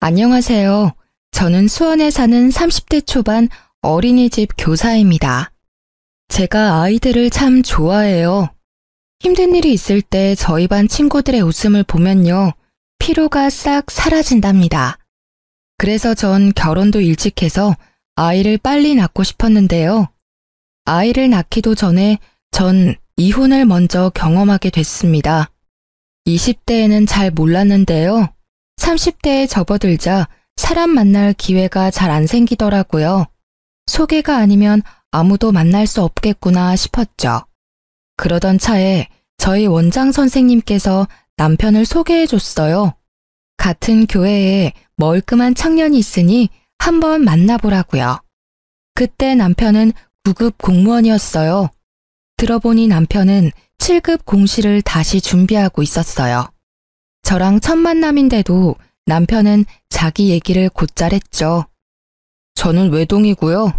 안녕하세요. 저는 수원에 사는 30대 초반 어린이집 교사입니다. 제가 아이들을 참 좋아해요. 힘든 일이 있을 때 저희 반 친구들의 웃음을 보면요, 피로가 싹 사라진답니다. 그래서 전 결혼도 일찍 해서 아이를 빨리 낳고 싶었는데요. 아이를 낳기도 전에 전 이혼을 먼저 경험하게 됐습니다. 20대에는 잘 몰랐는데요. 30대에 접어들자 사람 만날 기회가 잘 안 생기더라고요. 소개가 아니면 아무도 만날 수 없겠구나 싶었죠. 그러던 차에 저희 원장 선생님께서 남편을 소개해 줬어요. 같은 교회에 멀끔한 청년이 있으니 한번 만나보라고요. 그때 남편은 9급 공무원이었어요. 들어보니 남편은 7급 공시를 다시 준비하고 있었어요. 저랑 첫 만남인데도 남편은 자기 얘기를 곧잘 했죠. 저는 외동이고요.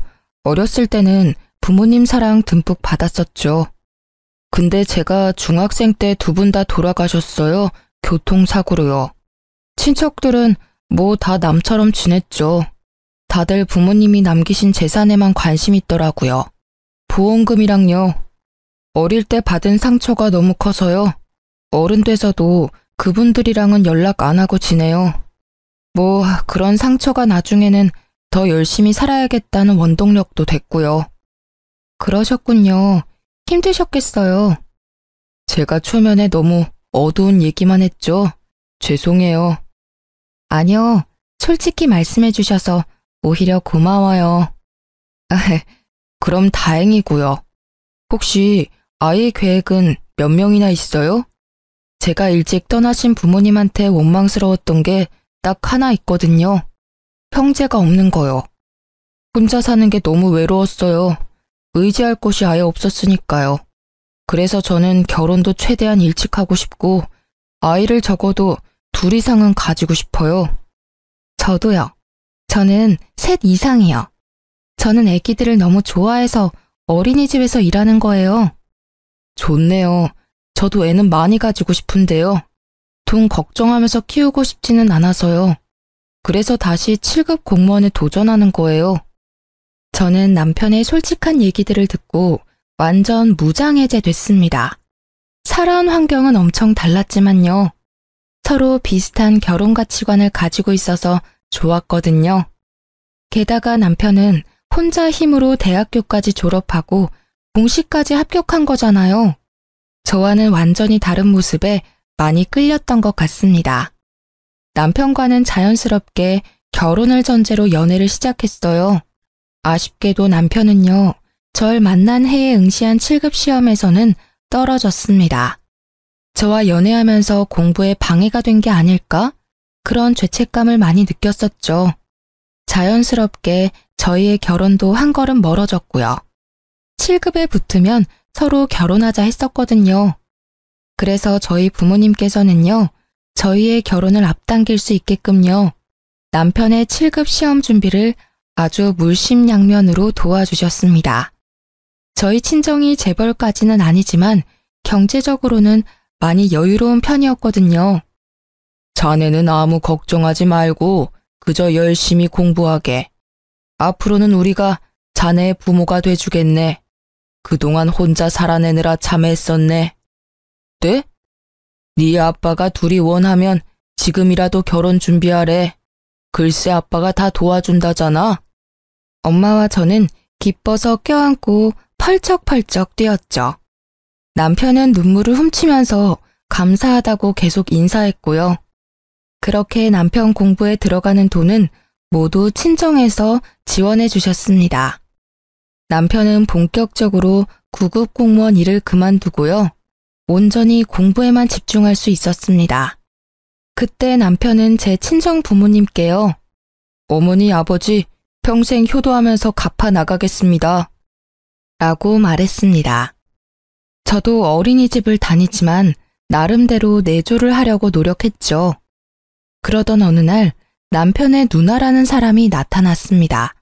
어렸을 때는 부모님 사랑 듬뿍 받았었죠. 근데 제가 중학생 때 두 분 다 돌아가셨어요. 교통사고로요. 친척들은 뭐 다 남처럼 지냈죠. 다들 부모님이 남기신 재산에만 관심 있더라고요. 보험금이랑요. 어릴 때 받은 상처가 너무 커서요. 어른 돼서도 그분들이랑은 연락 안 하고 지내요. 뭐 그런 상처가 나중에는 더 열심히 살아야겠다는 원동력도 됐고요. 그러셨군요. 힘드셨겠어요. 제가 초면에 너무 어두운 얘기만 했죠. 죄송해요. 아니요. 솔직히 말씀해 주셔서 오히려 고마워요. 그럼 다행이고요. 혹시 아이 계획은 몇 명이나 있어요? 제가 일찍 떠나신 부모님한테 원망스러웠던 게 딱 하나 있거든요. 형제가 없는 거요. 혼자 사는 게 너무 외로웠어요. 의지할 곳이 아예 없었으니까요. 그래서 저는 결혼도 최대한 일찍 하고 싶고 아이를 적어도 2 이상은 가지고 싶어요. 저도요. 저는 3 이상이요. 저는 애기들을 너무 좋아해서 어린이집에서 일하는 거예요. 좋네요. 저도 애는 많이 가지고 싶은데요. 돈 걱정하면서 키우고 싶지는 않아서요. 그래서 다시 7급 공무원에 도전하는 거예요. 저는 남편의 솔직한 얘기들을 듣고 완전 무장해제 됐습니다. 살아온 환경은 엄청 달랐지만요. 서로 비슷한 결혼 가치관을 가지고 있어서 좋았거든요. 게다가 남편은 혼자 힘으로 대학교까지 졸업하고 공시까지 합격한 거잖아요. 저와는 완전히 다른 모습에 많이 끌렸던 것 같습니다. 남편과는 자연스럽게 결혼을 전제로 연애를 시작했어요. 아쉽게도 남편은요, 절 만난 해에 응시한 7급 시험에서는 떨어졌습니다. 저와 연애하면서 공부에 방해가 된 게 아닐까? 그런 죄책감을 많이 느꼈었죠. 자연스럽게 저희의 결혼도 한 걸음 멀어졌고요. 7급에 붙으면 서로 결혼하자 했었거든요. 그래서 저희 부모님께서는요, 저희의 결혼을 앞당길 수 있게끔요, 남편의 7급 시험 준비를 아주 물심양면으로 도와주셨습니다. 저희 친정이 재벌까지는 아니지만 경제적으로는 많이 여유로운 편이었거든요. 자네는 아무 걱정하지 말고 그저 열심히 공부하게. 앞으로는 우리가 자네의 부모가 돼주겠네. 그동안 혼자 살아내느라 참 애썼네. 네? 네 아빠가 둘이 원하면 지금이라도 결혼 준비하래. 글쎄 아빠가 다 도와준다잖아. 엄마와 저는 기뻐서 껴안고 펄쩍펄쩍 뛰었죠. 남편은 눈물을 훔치면서 감사하다고 계속 인사했고요. 그렇게 남편 공부에 들어가는 돈은 모두 친정에서 지원해 주셨습니다. 남편은 본격적으로 9급 공무원 일을 그만두고요. 온전히 공부에만 집중할 수 있었습니다. 그때 남편은 제 친정 부모님께요. 어머니, 아버지, 평생 효도하면서 갚아 나가겠습니다. 라고 말했습니다. 저도 어린이집을 다니지만 나름대로 내조를 하려고 노력했죠. 그러던 어느 날 남편의 누나라는 사람이 나타났습니다.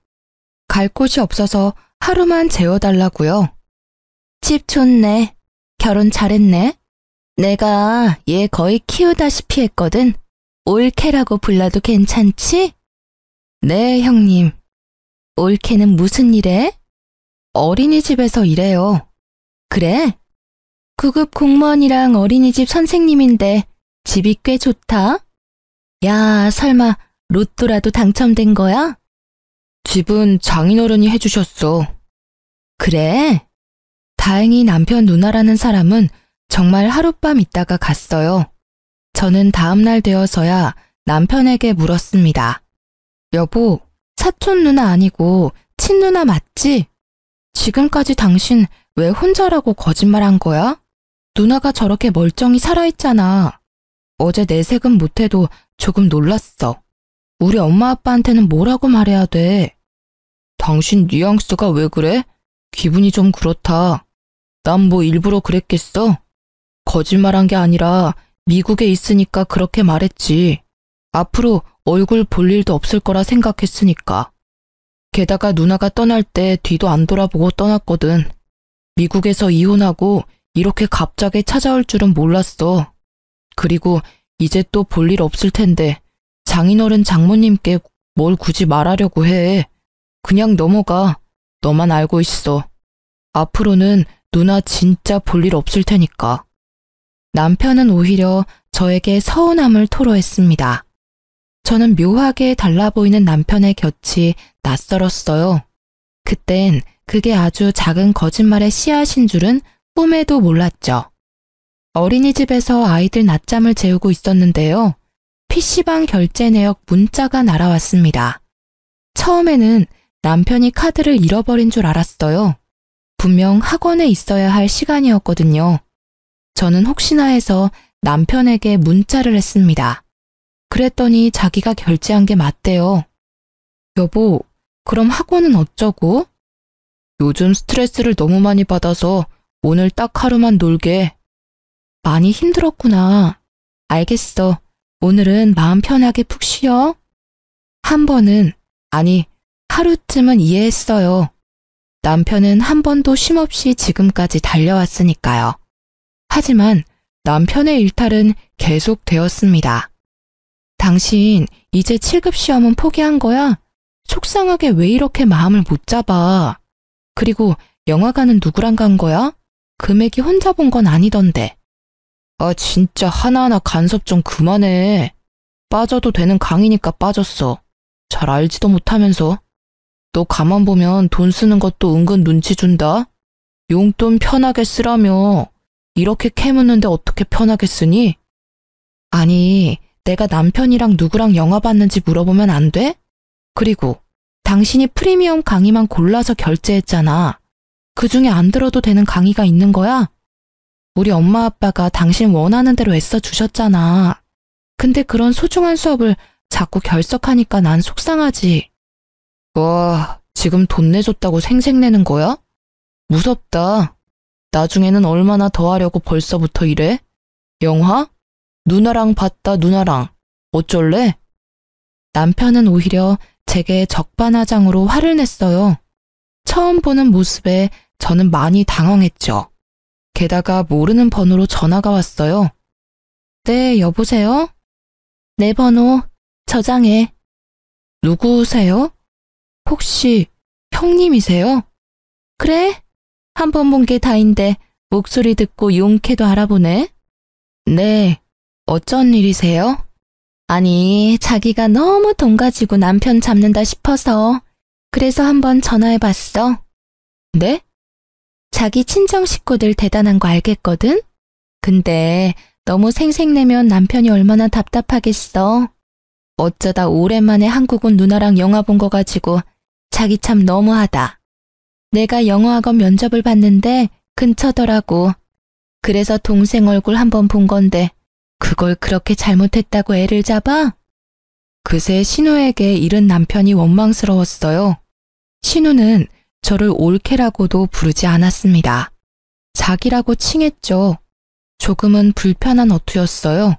갈 곳이 없어서 하루만 재워달라고요. 집 좋네. 결혼 잘했네. 내가 얘 거의 키우다시피 했거든. 올케라고 불러도 괜찮지? 네, 형님. 올케는 무슨 일해? 어린이집에서 일해요. 그래? 구급 공무원이랑 어린이집 선생님인데 집이 꽤 좋다? 야, 설마 로또라도 당첨된 거야? 집은 장인어른이 해주셨어. 그래? 다행히 남편 누나라는 사람은 정말 하룻밤 있다가 갔어요. 저는 다음날 되어서야 남편에게 물었습니다. 여보, 사촌 누나 아니고 친누나 맞지? 지금까지 당신 왜 혼자라고 거짓말한 거야? 누나가 저렇게 멀쩡히 살아있잖아. 어제 내색은 못해도 조금 놀랐어. 우리 엄마 아빠한테는 뭐라고 말해야 돼? 당신 뉘앙스가 왜 그래? 기분이 좀 그렇다. 난 뭐 일부러 그랬겠어? 거짓말한 게 아니라 미국에 있으니까 그렇게 말했지. 앞으로 얼굴 볼 일도 없을 거라 생각했으니까. 게다가 누나가 떠날 때 뒤도 안 돌아보고 떠났거든. 미국에서 이혼하고 이렇게 갑자기 찾아올 줄은 몰랐어. 그리고 이제 또 볼 일 없을 텐데 장인어른 장모님께 뭘 굳이 말하려고 해. 그냥 넘어가. 너만 알고 있어. 앞으로는 누나 진짜 볼 일 없을 테니까. 남편은 오히려 저에게 서운함을 토로했습니다. 저는 묘하게 달라 보이는 남편의 곁이 낯설었어요. 그땐 그게 아주 작은 거짓말의 씨앗인 줄은 꿈에도 몰랐죠. 어린이집에서 아이들 낮잠을 재우고 있었는데요. PC방 결제 내역 문자가 날아왔습니다. 처음에는 남편이 카드를 잃어버린 줄 알았어요. 분명 학원에 있어야 할 시간이었거든요. 저는 혹시나 해서 남편에게 문자를 했습니다. 그랬더니 자기가 결제한 게 맞대요. 여보, 그럼 학원은 어쩌고? 요즘 스트레스를 너무 많이 받아서 오늘 딱 하루만 놀게. 많이 힘들었구나. 알겠어. 오늘은 마음 편하게 푹 쉬어. 한 번은, 아니, 하루쯤은 이해했어요. 남편은 한 번도 쉼없이 지금까지 달려왔으니까요. 하지만 남편의 일탈은 계속되었습니다. 당신 이제 7급 시험은 포기한 거야? 속상하게 왜 이렇게 마음을 못 잡아? 그리고 영화관은 누구랑 간 거야? 금액이 혼자 본 건 아니던데. 아, 진짜 하나하나 간섭 좀 그만해. 빠져도 되는 강이니까 빠졌어. 잘 알지도 못하면서. 너 가만 보면 돈 쓰는 것도 은근 눈치 준다? 용돈 편하게 쓰라며. 이렇게 캐묻는데 어떻게 편하게 쓰니? 아니, 내가 남편이랑 누구랑 영화 봤는지 물어보면 안 돼? 그리고 당신이 프리미엄 강의만 골라서 결제했잖아. 그중에 안 들어도 되는 강의가 있는 거야? 우리 엄마 아빠가 당신 원하는 대로 애써 주셨잖아. 근데 그런 소중한 수업을 자꾸 결석하니까 난 속상하지. 와, 지금 돈 내줬다고 생색내는 거야? 무섭다. 나중에는 얼마나 더 하려고 벌써부터 이래? 영화? 누나랑 봤다, 누나랑. 어쩔래? 남편은 오히려 제게 적반하장으로 화를 냈어요. 처음 보는 모습에 저는 많이 당황했죠. 게다가 모르는 번호로 전화가 왔어요. 네, 여보세요? 내 번호 저장해. 누구세요? 혹시 형님이세요? 그래? 한 번 본 게 다인데 목소리 듣고 용케도 알아보네. 네, 어쩐 일이세요? 아니, 자기가 너무 돈 가지고 남편 잡는다 싶어서 그래서 한번 전화해봤어. 네? 자기 친정 식구들 대단한 거 알겠거든? 근데 너무 생색내면 남편이 얼마나 답답하겠어. 어쩌다 오랜만에 한국 온 누나랑 영화 본 거 가지고 자기 참 너무하다. 내가 영어학원 면접을 봤는데 근처더라고. 그래서 동생 얼굴 한번 본 건데 그걸 그렇게 잘못했다고 애를 잡아? 그새 신우에게 잃은 남편이 원망스러웠어요. 신우는 저를 올케라고도 부르지 않았습니다. 자기라고 칭했죠. 조금은 불편한 어투였어요.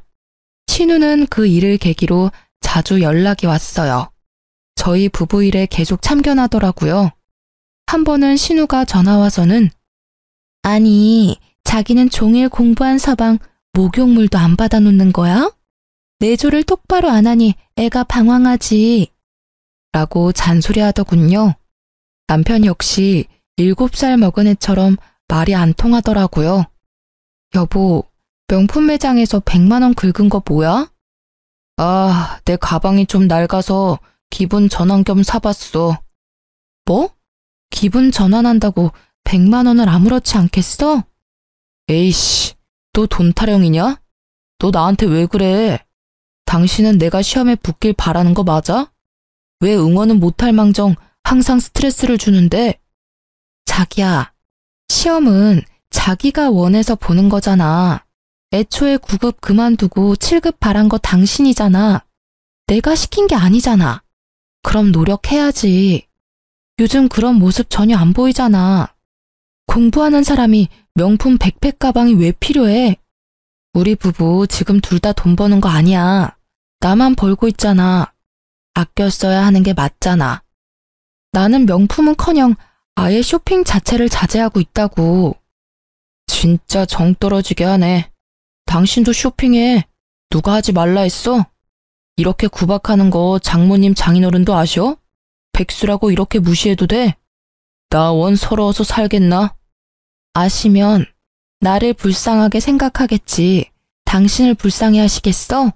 신우는 그 일을 계기로 자주 연락이 왔어요. 저희 부부 일에 계속 참견하더라고요. 한 번은 신우가 전화와서는 아니, 자기는 종일 공부한 서방 목욕물도 안 받아놓는 거야? 내조를 똑바로 안 하니 애가 방황하지. 라고 잔소리하더군요. 남편 역시 7살 먹은 애처럼 말이 안 통하더라고요. 여보, 명품 매장에서 100만 원 긁은 거 뭐야? 아, 내 가방이 좀 낡아서 기분 전환 겸 사봤어. 뭐? 기분 전환한다고 100만 원을 아무렇지 않겠어? 에이씨, 너 돈 타령이냐? 너 나한테 왜 그래? 당신은 내가 시험에 붙길 바라는 거 맞아? 왜 응원은 못할 망정 항상 스트레스를 주는데? 자기야, 시험은 자기가 원해서 보는 거잖아. 애초에 9급 그만두고 7급 바란 거 당신이잖아. 내가 시킨 게 아니잖아. 그럼 노력해야지. 요즘 그런 모습 전혀 안 보이잖아. 공부하는 사람이 명품 백팩 가방이 왜 필요해? 우리 부부 지금 둘 다 돈 버는 거 아니야. 나만 벌고 있잖아. 아껴 써야 하는 게 맞잖아. 나는 명품은커녕 아예 쇼핑 자체를 자제하고 있다고. 진짜 정 떨어지게 하네. 당신도 쇼핑해. 누가 하지 말라 했어? 이렇게 구박하는 거 장모님 장인어른도 아셔? 백수라고 이렇게 무시해도 돼? 나 원 서러워서 살겠나? 아시면 나를 불쌍하게 생각하겠지. 당신을 불쌍해 하시겠어?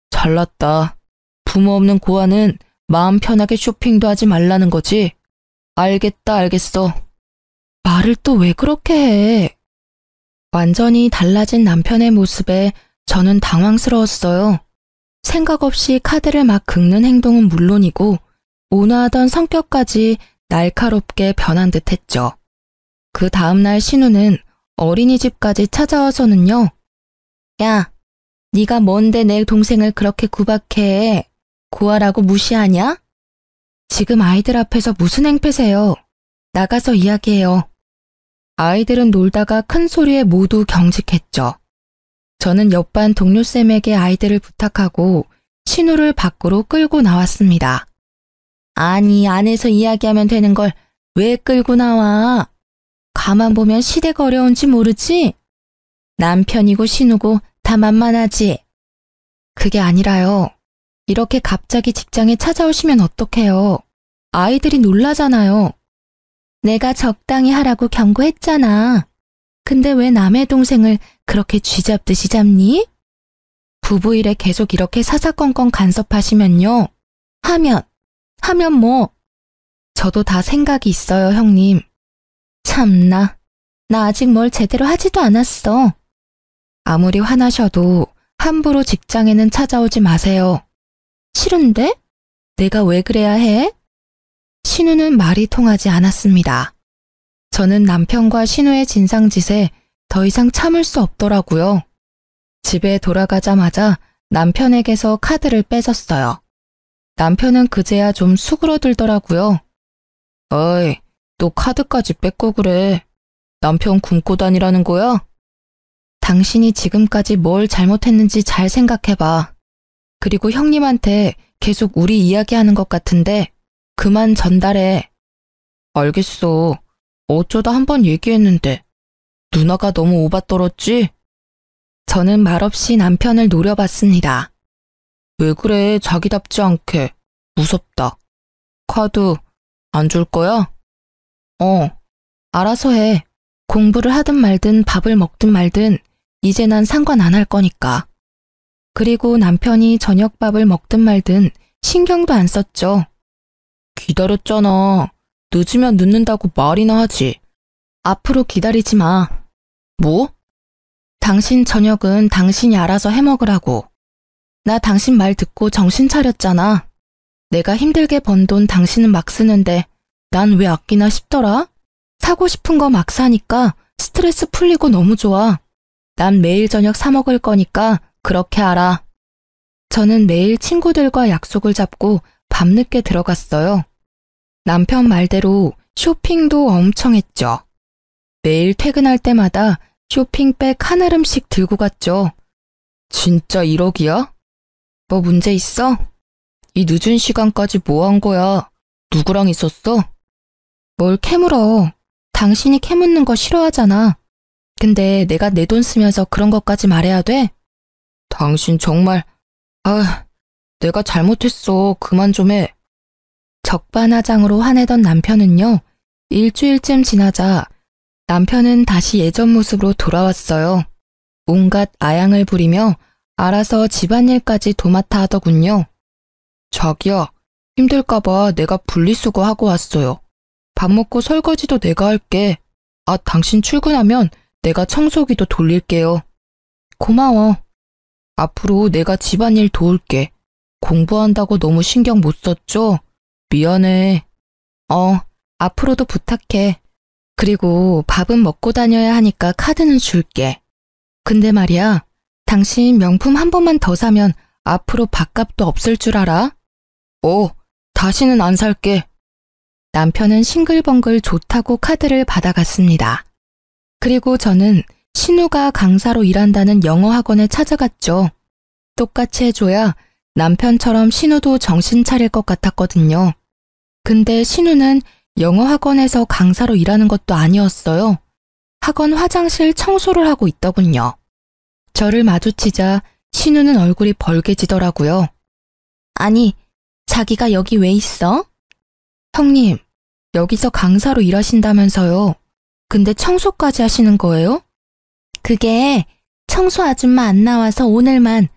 잘났다. 부모 없는 고아는 마음 편하게 쇼핑도 하지 말라는 거지. 알겠다, 알겠어. 말을 또 왜 그렇게 해? 완전히 달라진 남편의 모습에 저는 당황스러웠어요. 생각 없이 카드를 막 긁는 행동은 물론이고 온화하던 성격까지 날카롭게 변한 듯 했죠. 그 다음날 신우는 어린이집까지 찾아와서는요. 야, 네가 뭔데 내 동생을 그렇게 구박해? 고아라고 무시하냐? 지금 아이들 앞에서 무슨 행패세요? 나가서 이야기해요. 아이들은 놀다가 큰 소리에 모두 경직했죠. 저는 옆반 동료쌤에게 아이들을 부탁하고 신우를 밖으로 끌고 나왔습니다. 아니, 안에서 이야기하면 되는 걸 왜 끌고 나와? 가만 보면 시대가 어려운지 모르지? 남편이고 신우고 다 만만하지? 그게 아니라요. 이렇게 갑자기 직장에 찾아오시면 어떡해요? 아이들이 놀라잖아요. 내가 적당히 하라고 경고했잖아. 근데 왜 남의 동생을 그렇게 쥐잡듯이 잡니? 부부 일에 계속 이렇게 사사건건 간섭하시면요. 하면 뭐? 저도 다 생각이 있어요, 형님. 참나, 나 아직 뭘 제대로 하지도 않았어. 아무리 화나셔도 함부로 직장에는 찾아오지 마세요. 싫은데? 내가 왜 그래야 해? 신우는 말이 통하지 않았습니다. 저는 남편과 신우의 진상짓에 더 이상 참을 수 없더라고요. 집에 돌아가자마자 남편에게서 카드를 뺏었어요. 남편은 그제야 좀 수그러들더라고요. 어이, 너 카드까지 뺏고 그래. 남편 굶고 다니라는 거야? 당신이 지금까지 뭘 잘못했는지 잘 생각해봐. 그리고 형님한테 계속 우리 이야기하는 것 같은데 그만 전달해. 알겠어. 어쩌다 한번 얘기했는데 누나가 너무 오바 떨었지? 저는 말없이 남편을 노려봤습니다. 왜 그래, 자기답지 않게. 무섭다. 카드 안 줄 거야? 알아서 해. 공부를 하든 말든 밥을 먹든 말든 이제 난 상관 안 할 거니까. 그리고 남편이 저녁밥을 먹든 말든 신경도 안 썼죠. 기다렸잖아. 늦으면 늦는다고 말이나 하지. 앞으로 기다리지 마. 뭐? 당신 저녁은 당신이 알아서 해먹으라고. 나 당신 말 듣고 정신 차렸잖아. 내가 힘들게 번 돈 당신은 막 쓰는데 난 왜 아끼나 싶더라? 사고 싶은 거 막 사니까 스트레스 풀리고 너무 좋아. 난 매일 저녁 사 먹을 거니까 그렇게 알아. 저는 매일 친구들과 약속을 잡고 밤늦게 들어갔어요. 남편 말대로 쇼핑도 엄청 했죠. 매일 퇴근할 때마다 쇼핑백 한 알음씩 들고 갔죠. 진짜 1억이야? 뭐 문제 있어? 이 늦은 시간까지 뭐 한 거야? 누구랑 있었어? 뭘 캐물어. 당신이 캐묻는 거 싫어하잖아. 근데 내가 내 돈 쓰면서 그런 것까지 말해야 돼? 당신 정말 아, 내가 잘못했어. 그만 좀 해. 적반하장으로 화내던 남편은요, 일주일쯤 지나자 남편은 다시 예전 모습으로 돌아왔어요. 온갖 아양을 부리며 알아서 집안일까지 도맡아 하더군요. 자기야, 힘들까봐 내가 분리수거하고 왔어요. 밥 먹고 설거지도 내가 할게. 아, 당신 출근하면 내가 청소기도 돌릴게요. 고마워. 앞으로 내가 집안일 도울게. 공부한다고 너무 신경 못 썼죠? 미안해. 앞으로도 부탁해. 그리고 밥은 먹고 다녀야 하니까 카드는 줄게. 근데 말이야, 당신 명품 한 번만 더 사면 앞으로 밥값도 없을 줄 알아? 다시는 안 살게. 남편은 싱글벙글 좋다고 카드를 받아갔습니다. 그리고 저는 신우가 강사로 일한다는 영어 학원에 찾아갔죠. 똑같이 해줘야 남편처럼 신우도 정신 차릴 것 같았거든요. 근데 신우는 영어 학원에서 강사로 일하는 것도 아니었어요. 학원 화장실 청소를 하고 있더군요. 저를 마주치자 신우는 얼굴이 벌개지더라고요. 아니, 자기가 여기 왜 있어? 형님, 여기서 강사로 일하신다면서요. 근데 청소까지 하시는 거예요? 그게 청소 아줌마 안 나와서 오늘만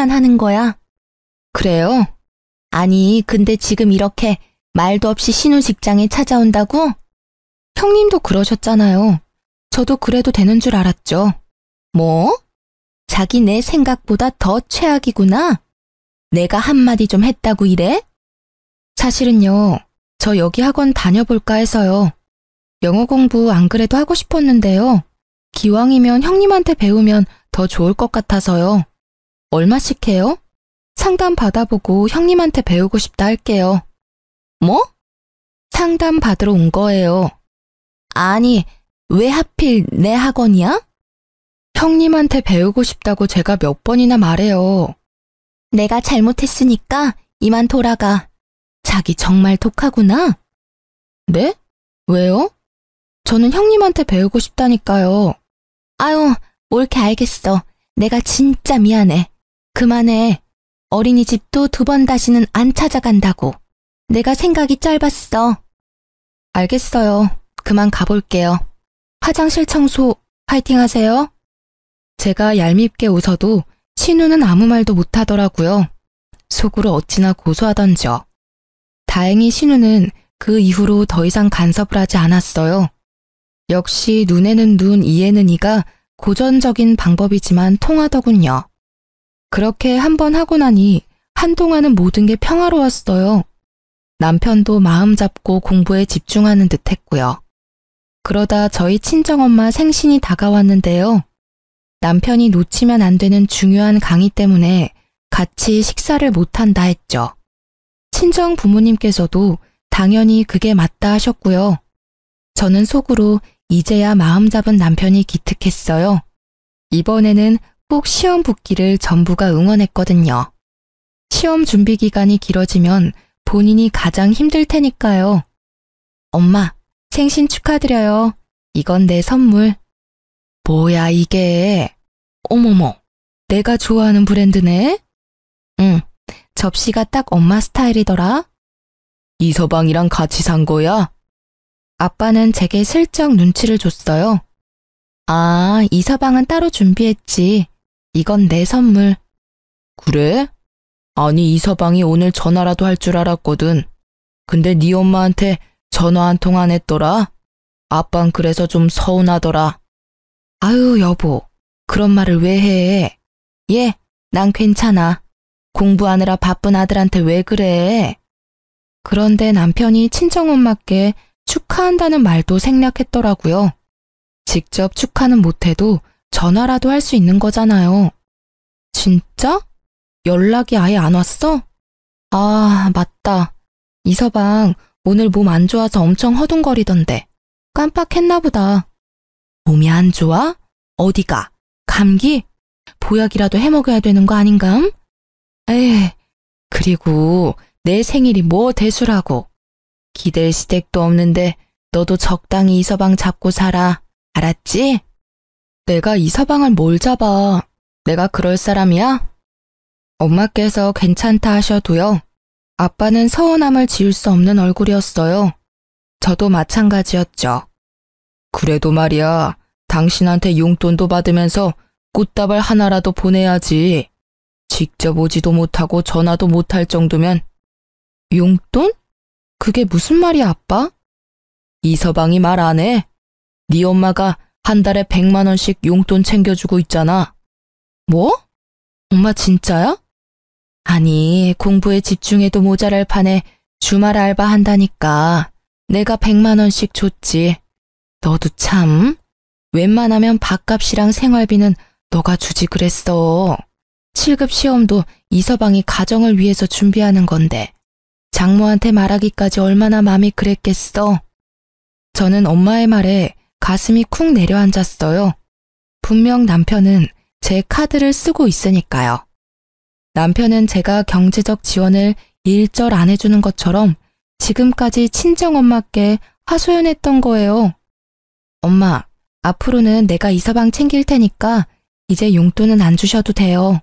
하는 거야. 그래요? 아니, 근데 지금 이렇게 말도 없이 신우 직장에 찾아온다고? 형님도 그러셨잖아요. 저도 그래도 되는 줄 알았죠. 뭐? 자기 내 생각보다 더 최악이구나? 내가 한마디 좀 했다고 이래? 사실은요, 저 여기 학원 다녀볼까 해서요. 영어 공부 안 그래도 하고 싶었는데요. 기왕이면 형님한테 배우면 더 좋을 것 같아서요. 얼마씩 해요? 상담 받아보고 형님한테 배우고 싶다 할게요. 뭐? 상담 받으러 온 거예요. 아니, 왜 하필 내 학원이야? 형님한테 배우고 싶다고 제가 몇 번이나 말해요. 내가 잘못했으니까 이만 돌아가. 자기 정말 독하구나. 네? 왜요? 저는 형님한테 배우고 싶다니까요. 아유, 옳게 알겠어. 내가 진짜 미안해. 그만해. 어린이집도 2번 다시는 안 찾아간다고. 내가 생각이 짧았어. 알겠어요. 그만 가볼게요. 화장실 청소 파이팅 하세요. 제가 얄밉게 웃어도 신우는 아무 말도 못하더라고요. 속으로 어찌나 고소하던지요. 다행히 신우는 그 이후로 더 이상 간섭을 하지 않았어요. 역시 눈에는 눈, 이에는 이가 고전적인 방법이지만 통하더군요. 그렇게 한번 하고 나니 한동안은 모든 게 평화로웠어요. 남편도 마음 잡고 공부에 집중하는 듯 했고요. 그러다 저희 친정엄마 생신이 다가왔는데요. 남편이 놓치면 안 되는 중요한 강의 때문에 같이 식사를 못한다 했죠. 친정 부모님께서도 당연히 그게 맞다 하셨고요. 저는 속으로 이제야 마음 잡은 남편이 기특했어요. 이번에는 꼭 시험 붙기를 전부가 응원했거든요. 시험 준비 기간이 길어지면 본인이 가장 힘들 테니까요. 엄마, 생신 축하드려요. 이건 내 선물. 뭐야 이게? 어머머, 내가 좋아하는 브랜드네? 응, 접시가 딱 엄마 스타일이더라. 이서방이랑 같이 산 거야? 아빠는 제게 슬쩍 눈치를 줬어요. 아, 이서방은 따로 준비했지. 이건 내 선물. 그래? 아니, 이서방이 오늘 전화라도 할 줄 알았거든. 근데 네 엄마한테 전화 한 통 안 했더라? 아빤 그래서 좀 서운하더라. 아유, 여보, 그런 말을 왜 해? 예, 난 괜찮아. 공부하느라 바쁜 아들한테 왜 그래? 그런데 남편이 친정엄마께 축하한다는 말도 생략했더라고요. 직접 축하는 못해도 전화라도 할 수 있는 거잖아요. 진짜? 연락이 아예 안 왔어? 아, 맞다. 이서방 오늘 몸 안 좋아서 엄청 허둥거리던데. 깜빡했나 보다. 몸이 안 좋아? 어디가? 감기? 보약이라도 해먹여야 되는 거 아닌감? 에이, 그리고 내 생일이 뭐 대수라고. 기댈 시댁도 없는데 너도 적당히 이서방 잡고 살아. 알았지? 내가 이서방을 뭘 잡아. 내가 그럴 사람이야? 엄마께서 괜찮다 하셔도요. 아빠는 서운함을 지울 수 없는 얼굴이었어요. 저도 마찬가지였죠. 그래도 말이야, 당신한테 용돈도 받으면서 꽃다발 하나라도 보내야지. 직접 오지도 못하고 전화도 못할 정도면. 용돈? 그게 무슨 말이야, 아빠? 이서방이 말 안 해? 네 엄마가 한 달에 100만 원씩 용돈 챙겨주고 있잖아. 뭐? 엄마 진짜야? 아니, 공부에 집중해도 모자랄 판에 주말 알바 한다니까. 내가 100만 원씩 줬지. 너도 참. 웬만하면 밥값이랑 생활비는 너가 주지 그랬어. 7급 시험도 이서방이 가정을 위해서 준비하는 건데 장모한테 말하기까지 얼마나 마음이 그랬겠어. 저는 엄마의 말에 가슴이 쿵 내려앉았어요. 분명 남편은 제 카드를 쓰고 있으니까요. 남편은 제가 경제적 지원을 일절 안 해주는 것처럼 지금까지 친정엄마께 하소연했던 거예요. 엄마, 앞으로는 내가 이서방 챙길 테니까 이제 용돈은 안 주셔도 돼요.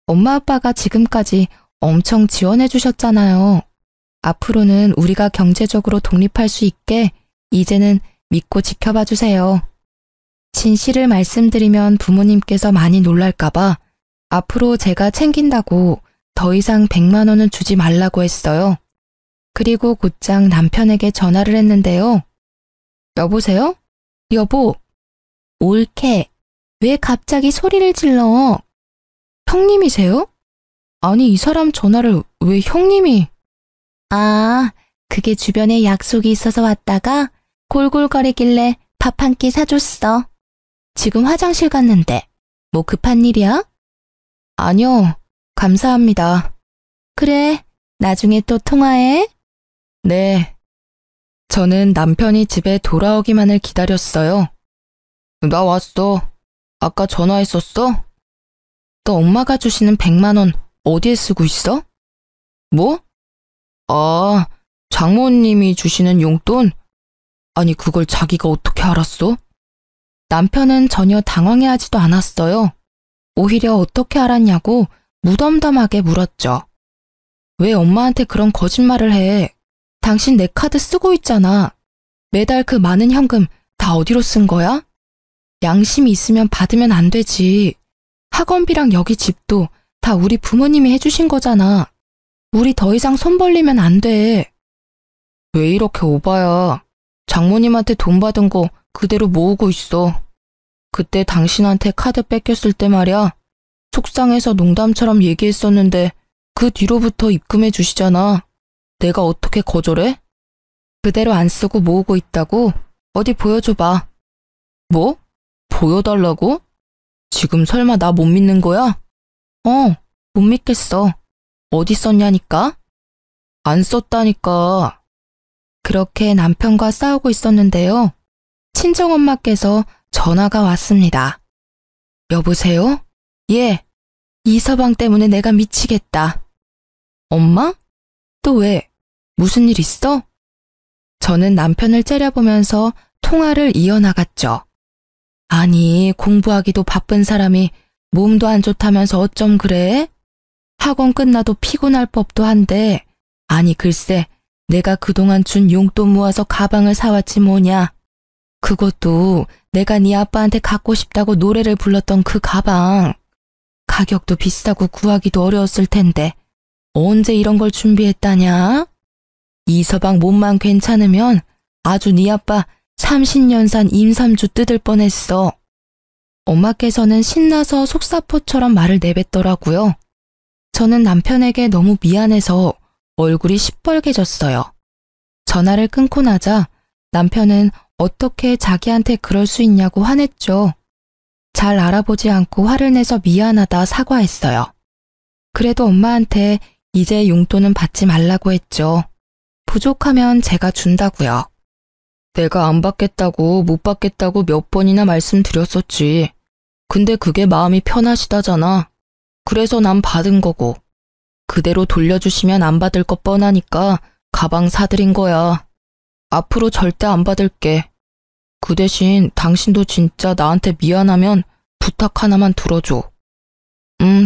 엄마 아빠가 지금까지 엄청 지원해 주셨잖아요. 앞으로는 우리가 경제적으로 독립할 수 있게 이제는 믿고 지켜봐 주세요. 진실을 말씀드리면 부모님께서 많이 놀랄까봐 앞으로 제가 챙긴다고 더 이상 100만 원은 주지 말라고 했어요. 그리고 곧장 남편에게 전화를 했는데요. 여보세요? 여보, 옳게. 왜 갑자기 소리를 질러? 형님이세요? 아니, 이 사람 전화를 왜 형님이? 아, 그게 주변에 약속이 있어서 왔다가 골골거리길래 밥 한 끼 사줬어. 지금 화장실 갔는데 뭐 급한 일이야? 아니요, 감사합니다. 그래, 나중에 또 통화해. 네. 저는 남편이 집에 돌아오기만을 기다렸어요. 나 왔어. 아까 전화했었어? 너 엄마가 주시는 100만 원 어디에 쓰고 있어? 뭐? 아, 장모님이 주시는 용돈? 아니, 그걸 자기가 어떻게 알았어? 남편은 전혀 당황해하지도 않았어요. 오히려 어떻게 알았냐고 무덤덤하게 물었죠. 왜 엄마한테 그런 거짓말을 해? 당신 내 카드 쓰고 있잖아. 매달 그 많은 현금 다 어디로 쓴 거야? 양심이 있으면 받으면 안 되지. 학원비랑 여기 집도 다 우리 부모님이 해주신 거잖아. 우리 더 이상 손 벌리면 안 돼. 왜 이렇게 오바야? 장모님한테 돈 받은 거 그대로 모으고 있어. 그때 당신한테 카드 뺏겼을 때 말이야. 속상해서 농담처럼 얘기했었는데 그 뒤로부터 입금해 주시잖아. 내가 어떻게 거절해? 그대로 안 쓰고 모으고 있다고? 어디 보여줘봐. 뭐? 보여달라고? 지금 설마 나 못 믿는 거야? 못 믿겠어. 어디 썼냐니까? 안 썼다니까. 그렇게 남편과 싸우고 있었는데요. 친정엄마께서 전화가 왔습니다. 여보세요? 예. 이서방 때문에 내가 미치겠다. 엄마? 또 왜? 무슨 일 있어? 저는 남편을 째려보면서 통화를 이어나갔죠. 아니, 공부하기도 바쁜 사람이 몸도 안 좋다면서 어쩜 그래? 학원 끝나도 피곤할 법도 한데, 아니 글쎄, 내가 그동안 준 용돈 모아서 가방을 사왔지 뭐냐. 그것도 내가 네 아빠한테 갖고 싶다고 노래를 불렀던 그 가방. 가격도 비싸고 구하기도 어려웠을 텐데 언제 이런 걸 준비했다냐? 이서방 몸만 괜찮으면 아주 네 아빠 30년 산 임삼주 뜯을 뻔했어. 엄마께서는 신나서 속사포처럼 말을 내뱉더라고요. 저는 남편에게 너무 미안해서 얼굴이 시뻘개졌어요. 전화를 끊고 나자 남편은 어떻게 자기한테 그럴 수 있냐고 화냈죠. 잘 알아보지 않고 화를 내서 미안하다 사과했어요. 그래도 엄마한테 이제 용돈은 받지 말라고 했죠. 부족하면 제가 준다고요. 내가 안 받겠다고 못 받겠다고 몇 번이나 말씀드렸었지. 근데 그게 마음이 편하시다잖아. 그래서 난 받은 거고. 그대로 돌려주시면 안 받을 거 뻔하니까 가방 사드린 거야. 앞으로 절대 안 받을게. 그 대신 당신도 진짜 나한테 미안하면 부탁 하나만 들어줘.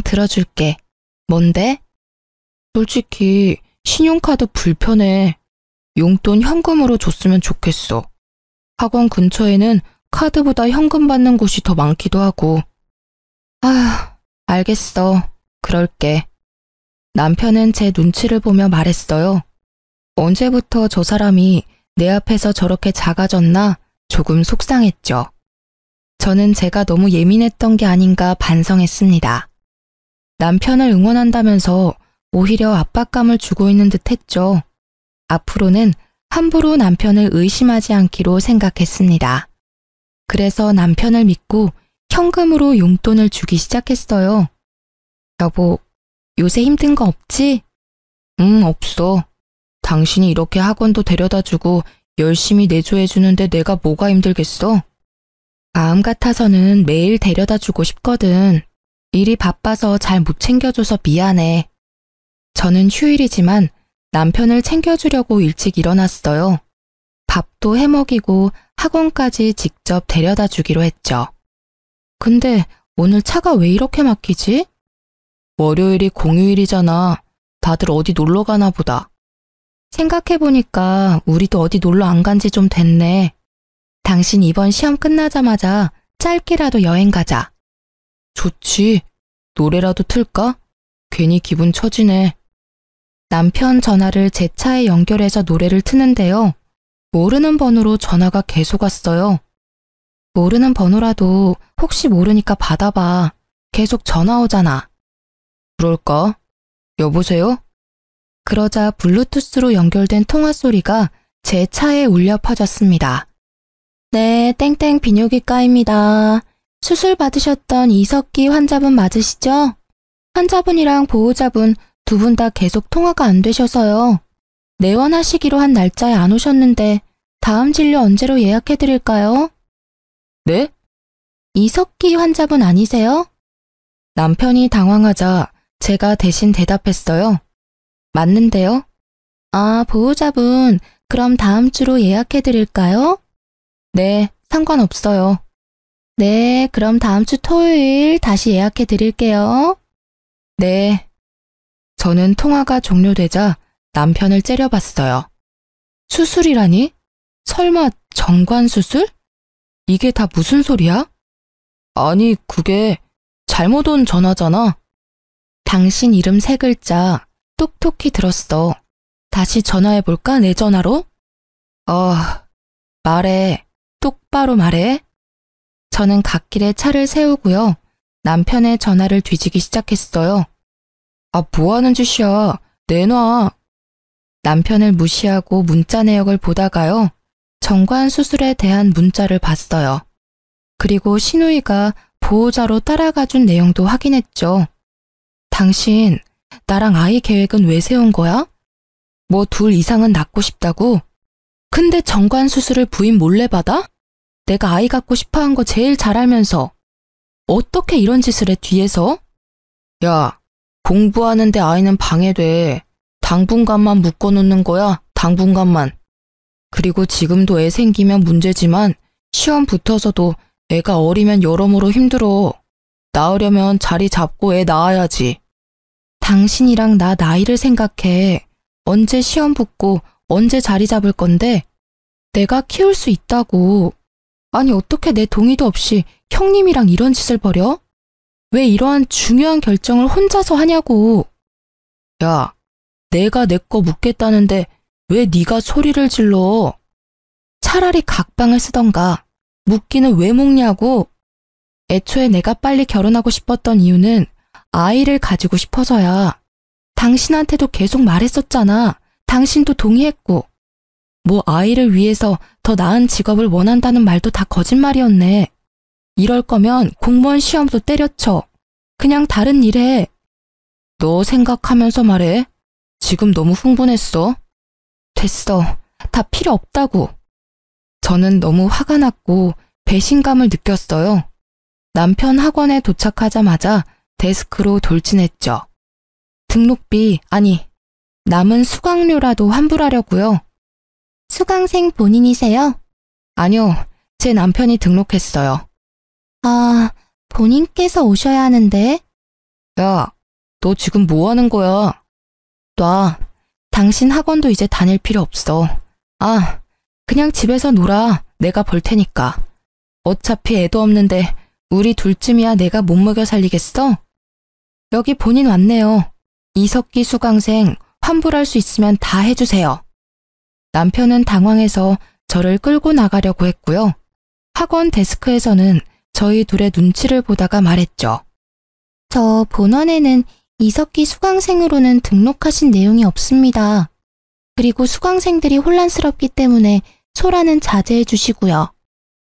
들어줄게. 뭔데? 솔직히 신용카드 불편해. 용돈 현금으로 줬으면 좋겠어. 학원 근처에는 카드보다 현금 받는 곳이 더 많기도 하고. 아휴, 알겠어. 그럴게. 남편은 제 눈치를 보며 말했어요. 언제부터 저 사람이 내 앞에서 저렇게 작아졌나 조금 속상했죠. 저는 제가 너무 예민했던 게 아닌가 반성했습니다. 남편을 응원한다면서 오히려 압박감을 주고 있는 듯 했죠. 앞으로는 함부로 남편을 의심하지 않기로 생각했습니다. 그래서 남편을 믿고 현금으로 용돈을 주기 시작했어요. 여보, 요새 힘든 거 없지? 없어. 당신이 이렇게 학원도 데려다주고 열심히 내조해주는데 내가 뭐가 힘들겠어? 마음 같아서는 매일 데려다주고 싶거든. 일이 바빠서 잘 못 챙겨줘서 미안해. 저는 휴일이지만 남편을 챙겨주려고 일찍 일어났어요. 밥도 해먹이고 학원까지 직접 데려다 주기로 했죠. 근데 오늘 차가 왜 이렇게 막히지? 월요일이 공휴일이잖아. 다들 어디 놀러 가나 보다. 생각해보니까 우리도 어디 놀러 안 간지 좀 됐네. 당신 이번 시험 끝나자마자 짧게라도 여행 가자. 좋지. 노래라도 틀까? 괜히 기분 처지네. 남편 전화를 제 차에 연결해서 노래를 트는데요. 모르는 번호로 전화가 계속 왔어요. 모르는 번호라도 혹시 모르니까 받아봐. 계속 전화 오잖아. 그럴까? 여보세요? 그러자 블루투스로 연결된 통화 소리가 제 차에 울려 퍼졌습니다. 네, 땡땡 비뇨기과입니다. 수술 받으셨던 이석기 환자분 맞으시죠? 환자분이랑 보호자분 두 분 다 계속 통화가 안 되셔서요. 내원하시기로 한 날짜에 안 오셨는데 다음 진료 언제로 예약해드릴까요? 네? 이석기 환자분 아니세요? 남편이 당황하자 제가 대신 대답했어요. 맞는데요? 아, 보호자분, 그럼 다음 주로 예약해드릴까요? 네, 상관없어요. 네, 그럼 다음 주 토요일 다시 예약해드릴게요. 네. 저는 통화가 종료되자 남편을 째려봤어요. 수술이라니? 설마 정관수술? 이게 다 무슨 소리야? 아니, 그게 잘못 온 전화잖아. 당신 이름 세 글자 똑똑히 들었어. 다시 전화해볼까, 내 전화로? 말해. 똑바로 말해. 저는 갓길에 차를 세우고요. 남편의 전화를 뒤지기 시작했어요. 아, 뭐 하는 짓이야. 내놔. 남편을 무시하고 문자 내역을 보다가요. 정관 수술에 대한 문자를 봤어요. 그리고 신우이가 보호자로 따라가준 내용도 확인했죠. 당신, 나랑 아이 계획은 왜 세운 거야? 뭐 둘 이상은 낳고 싶다고? 근데 정관 수술을 부인 몰래 받아? 내가 아이 갖고 싶어 한 거 제일 잘 알면서. 어떻게 이런 짓을 해, 뒤에서? 야, 공부하는데 아이는 방해돼. 당분간만 묶어놓는 거야, 당분간만. 그리고 지금도 애 생기면 문제지만 시험 붙어서도 애가 어리면 여러모로 힘들어. 낳으려면 자리 잡고 애 낳아야지. 당신이랑 나 나이를 생각해. 언제 시험 붙고 언제 자리 잡을 건데 내가 키울 수 있다고. 아니 어떻게 내 동의도 없이 형님이랑 이런 짓을 벌여? 왜 이러한 중요한 결정을 혼자서 하냐고. 야, 내가 내 거 묻겠다는데 왜 네가 소리를 질러? 차라리 각방을 쓰던가. 묻기는 왜 묻냐고. 애초에 내가 빨리 결혼하고 싶었던 이유는 아이를 가지고 싶어서야. 당신한테도 계속 말했었잖아. 당신도 동의했고. 뭐 아이를 위해서 더 나은 직업을 원한다는 말도 다 거짓말이었네. 이럴 거면 공무원 시험도 때려쳐. 그냥 다른 일 해. 너 생각하면서 말해. 지금 너무 흥분했어. 됐어. 다 필요 없다고. 저는 너무 화가 났고 배신감을 느꼈어요. 남편 학원에 도착하자마자 데스크로 돌진했죠. 등록비, 아니, 남은 수강료라도 환불하려고요. 수강생 본인이세요? 아니요, 제 남편이 등록했어요. 아, 본인께서 오셔야 하는데. 야, 너 지금 뭐 하는 거야? 놔. 당신 학원도 이제 다닐 필요 없어. 아, 그냥 집에서 놀아. 내가 볼 테니까. 어차피 애도 없는데 우리 둘쯤이야 내가 못 먹여 살리겠어? 여기 본인 왔네요. 이석기 수강생 환불할 수 있으면 다 해주세요. 남편은 당황해서 저를 끌고 나가려고 했고요. 학원 데스크에서는 저희 둘의 눈치를 보다가 말했죠. 저 본원에는 이석기 수강생으로는 등록하신 내용이 없습니다. 그리고 수강생들이 혼란스럽기 때문에 소라는 자제해 주시고요.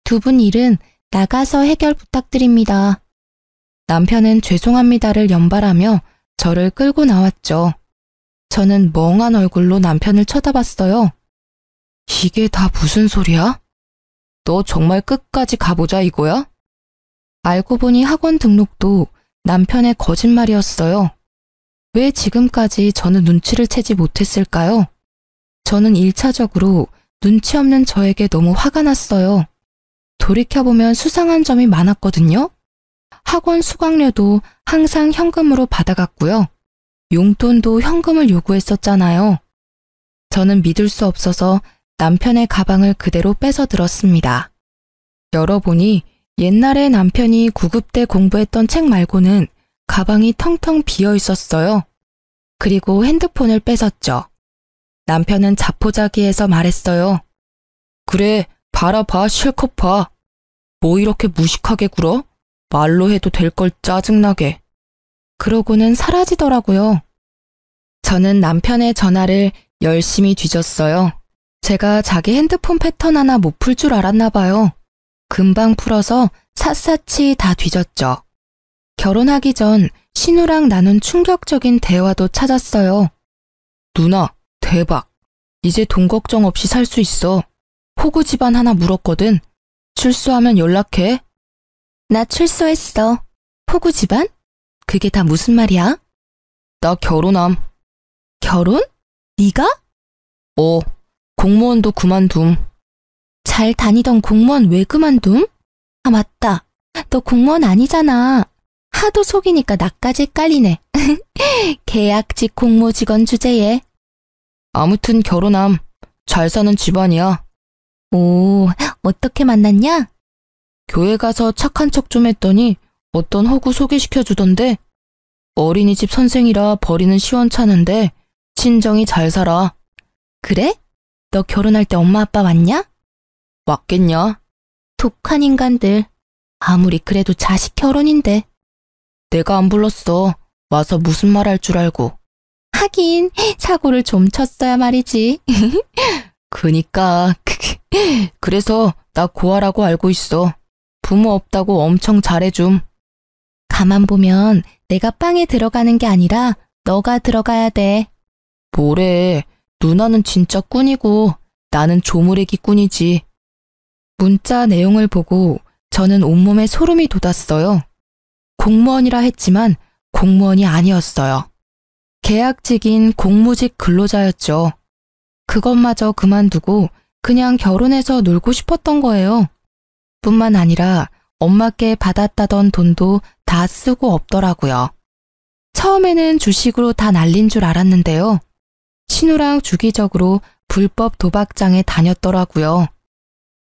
두 분 일은 나가서 해결 부탁드립니다. 남편은 죄송합니다를 연발하며 저를 끌고 나왔죠. 저는 멍한 얼굴로 남편을 쳐다봤어요. 이게 다 무슨 소리야? 너 정말 끝까지 가보자 이거야? 알고 보니 학원 등록도 남편의 거짓말이었어요. 왜 지금까지 저는 눈치를 채지 못했을까요? 저는 1차적으로 눈치 없는 저에게 너무 화가 났어요. 돌이켜보면 수상한 점이 많았거든요. 학원 수강료도 항상 현금으로 받아갔고요. 용돈도 현금을 요구했었잖아요. 저는 믿을 수 없어서 남편의 가방을 그대로 뺏어 들었습니다. 열어보니 옛날에 남편이 9급 때 공부했던 책 말고는 가방이 텅텅 비어 있었어요. 그리고 핸드폰을 뺏었죠. 남편은 자포자기해서 말했어요. 그래, 봐라 실컷 봐. 뭐 이렇게 무식하게 굴어? 말로 해도 될 걸 짜증나게. 그러고는 사라지더라고요. 저는 남편의 전화를 열심히 뒤졌어요. 제가 자기 핸드폰 패턴 하나 못 풀 줄 알았나 봐요. 금방 풀어서 샅샅이 다 뒤졌죠. 결혼하기 전 신우랑 나눈 충격적인 대화도 찾았어요. 누나, 대박. 이제 돈 걱정 없이 살 수 있어. 호구 집안 하나 물었거든. 출소하면 연락해. 나 출소했어. 호구 집안? 그게 다 무슨 말이야? 나 결혼함. 결혼? 네가? 공무원도 그만둠. 잘 다니던 공무원 왜 그만둠? 아, 맞다. 너 공무원 아니잖아. 하도 속이니까 나까지 헷갈리네. 계약직 공모직원 주제에. 아무튼 결혼함. 잘 사는 집안이야. 오, 어떻게 만났냐? 교회 가서 착한 척 좀 했더니 어떤 호구 소개시켜주던데. 어린이집 선생이라 벌이는 시원찮은데 친정이 잘 살아. 그래? 너 결혼할 때 엄마 아빠 왔냐? 왔겠냐? 독한 인간들. 아무리 그래도 자식 결혼인데. 내가 안 불렀어. 와서 무슨 말 할 줄 알고. 하긴 사고를 좀 쳤어야 말이지. 그니까. 그래서 나 고아라고 알고 있어. 부모 없다고 엄청 잘해줌. 가만 보면 내가 빵에 들어가는 게 아니라 너가 들어가야 돼. 뭐래. 누나는 진짜 꾼이고 나는 조무래기 꾼이지. 문자 내용을 보고 저는 온몸에 소름이 돋았어요. 공무원이라 했지만 공무원이 아니었어요. 계약직인 공무직 근로자였죠. 그것마저 그만두고 그냥 결혼해서 놀고 싶었던 거예요. 뿐만 아니라 엄마께 받았다던 돈도 다 쓰고 없더라고요. 처음에는 주식으로 다 날린 줄 알았는데요. 신우랑 주기적으로 불법 도박장에 다녔더라고요.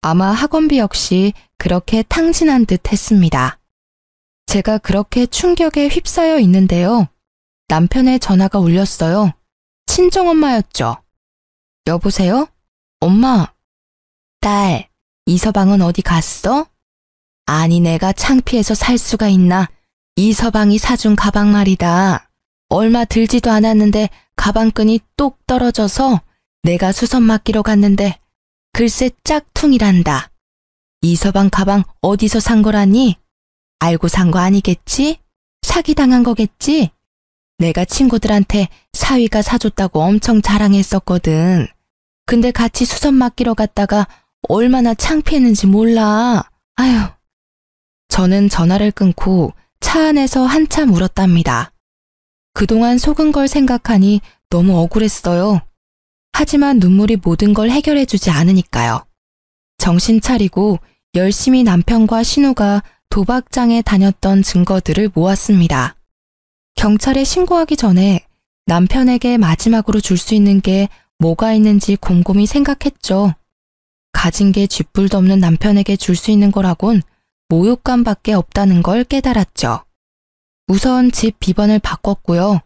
아마 학원비 역시 그렇게 탕진한 듯 했습니다. 제가 그렇게 충격에 휩싸여 있는데요. 남편의 전화가 울렸어요. 친정엄마였죠. 여보세요? 엄마. 딸, 이서방은 어디 갔어? 아니 내가 창피해서 살 수가 있나. 이서방이 사준 가방 말이다. 얼마 들지도 않았는데 가방끈이 똑 떨어져서 내가 수선 맡기러 갔는데 글쎄 짝퉁이란다. 이서방 가방 어디서 산 거라니? 알고 산 거 아니겠지? 사기당한 거겠지? 내가 친구들한테 사위가 사줬다고 엄청 자랑했었거든. 근데 같이 수선 맡기러 갔다가 얼마나 창피했는지 몰라. 아휴. 저는 전화를 끊고 차 안에서 한참 울었답니다. 그동안 속은 걸 생각하니 너무 억울했어요. 하지만 눈물이 모든 걸 해결해주지 않으니까요. 정신 차리고 열심히 남편과 신우가 도박장에 다녔던 증거들을 모았습니다. 경찰에 신고하기 전에 남편에게 마지막으로 줄 수 있는 게 뭐가 있는지 곰곰이 생각했죠. 가진 게 쥐뿔도 없는 남편에게 줄 수 있는 거라곤 모욕감밖에 없다는 걸 깨달았죠. 우선 집 비번을 바꿨고요.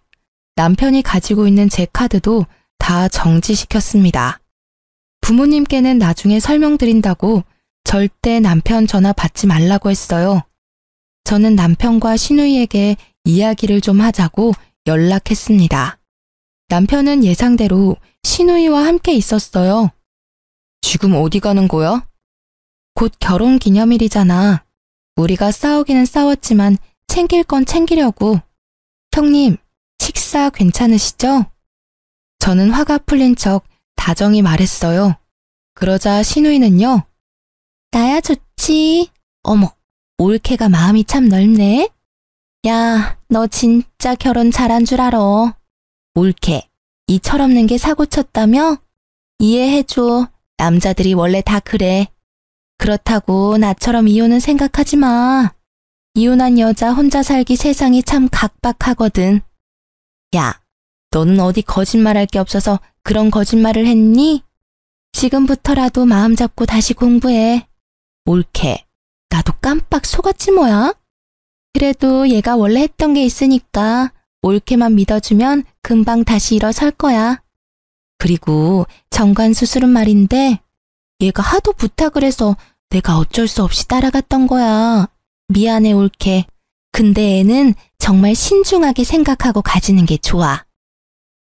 남편이 가지고 있는 제 카드도 다 정지시켰습니다. 부모님께는 나중에 설명드린다고 절대 남편 전화 받지 말라고 했어요. 저는 남편과 시누이에게 이야기를 좀 하자고 연락했습니다. 남편은 예상대로 시누이와 함께 있었어요. 지금 어디 가는 거야? 곧 결혼 기념일이잖아. 우리가 싸우기는 싸웠지만 챙길 건 챙기려고. 형님, 식사 괜찮으시죠? 저는 화가 풀린 척 다정히 말했어요. 그러자 시누이는요. 나야 좋지. 어머, 올케가 마음이 참 넓네. 야, 너 진짜 결혼 잘한 줄 알아. 올케, 이 철없는 게 사고 쳤다며? 이해해줘. 남자들이 원래 다 그래. 그렇다고 나처럼 이혼은 생각하지 마. 이혼한 여자 혼자 살기 세상이 참 각박하거든. 야, 너는 어디 거짓말할 게 없어서 그런 거짓말을 했니? 지금부터라도 마음 잡고 다시 공부해. 올케, 나도 깜빡 속았지 뭐야? 그래도 얘가 원래 했던 게 있으니까 올케만 믿어주면 금방 다시 일어설 거야. 그리고 정관 수술은 말인데 얘가 하도 부탁을 해서 내가 어쩔 수 없이 따라갔던 거야. 미안해 올케. 근데 애는 정말 신중하게 생각하고 가지는 게 좋아.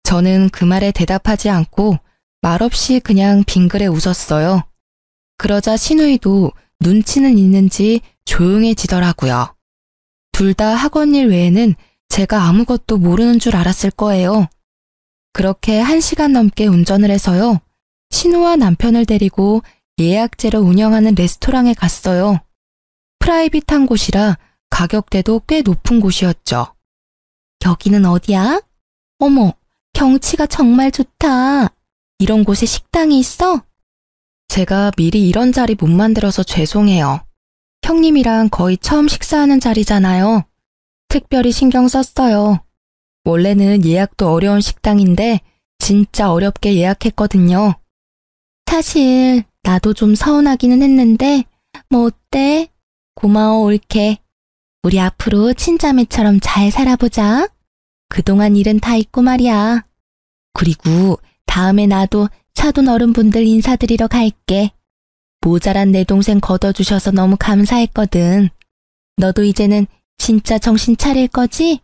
저는 그 말에 대답하지 않고 말없이 그냥 빙그레 웃었어요. 그러자 시누이도 눈치는 있는지 조용해지더라고요. 둘 다 학원 일 외에는 제가 아무것도 모르는 줄 알았을 거예요. 그렇게 1시간 넘게 운전을 해서요. 신우와 남편을 데리고 예약제로 운영하는 레스토랑에 갔어요. 프라이빗한 곳이라 가격대도 꽤 높은 곳이었죠. 여기는 어디야? 어머, 경치가 정말 좋다. 이런 곳에 식당이 있어? 제가 미리 이런 자리 못 만들어서 죄송해요. 형님이랑 거의 처음 식사하는 자리잖아요. 특별히 신경 썼어요. 원래는 예약도 어려운 식당인데 진짜 어렵게 예약했거든요. 사실 나도 좀 서운하기는 했는데 뭐 어때? 고마워 올케. 우리 앞으로 친자매처럼 잘 살아보자. 그동안 일은 다 있고 말이야. 그리고 다음에 나도 사돈 어른분들 인사드리러 갈게. 모자란 내 동생 걷어주셔서 너무 감사했거든. 너도 이제는 진짜 정신 차릴 거지?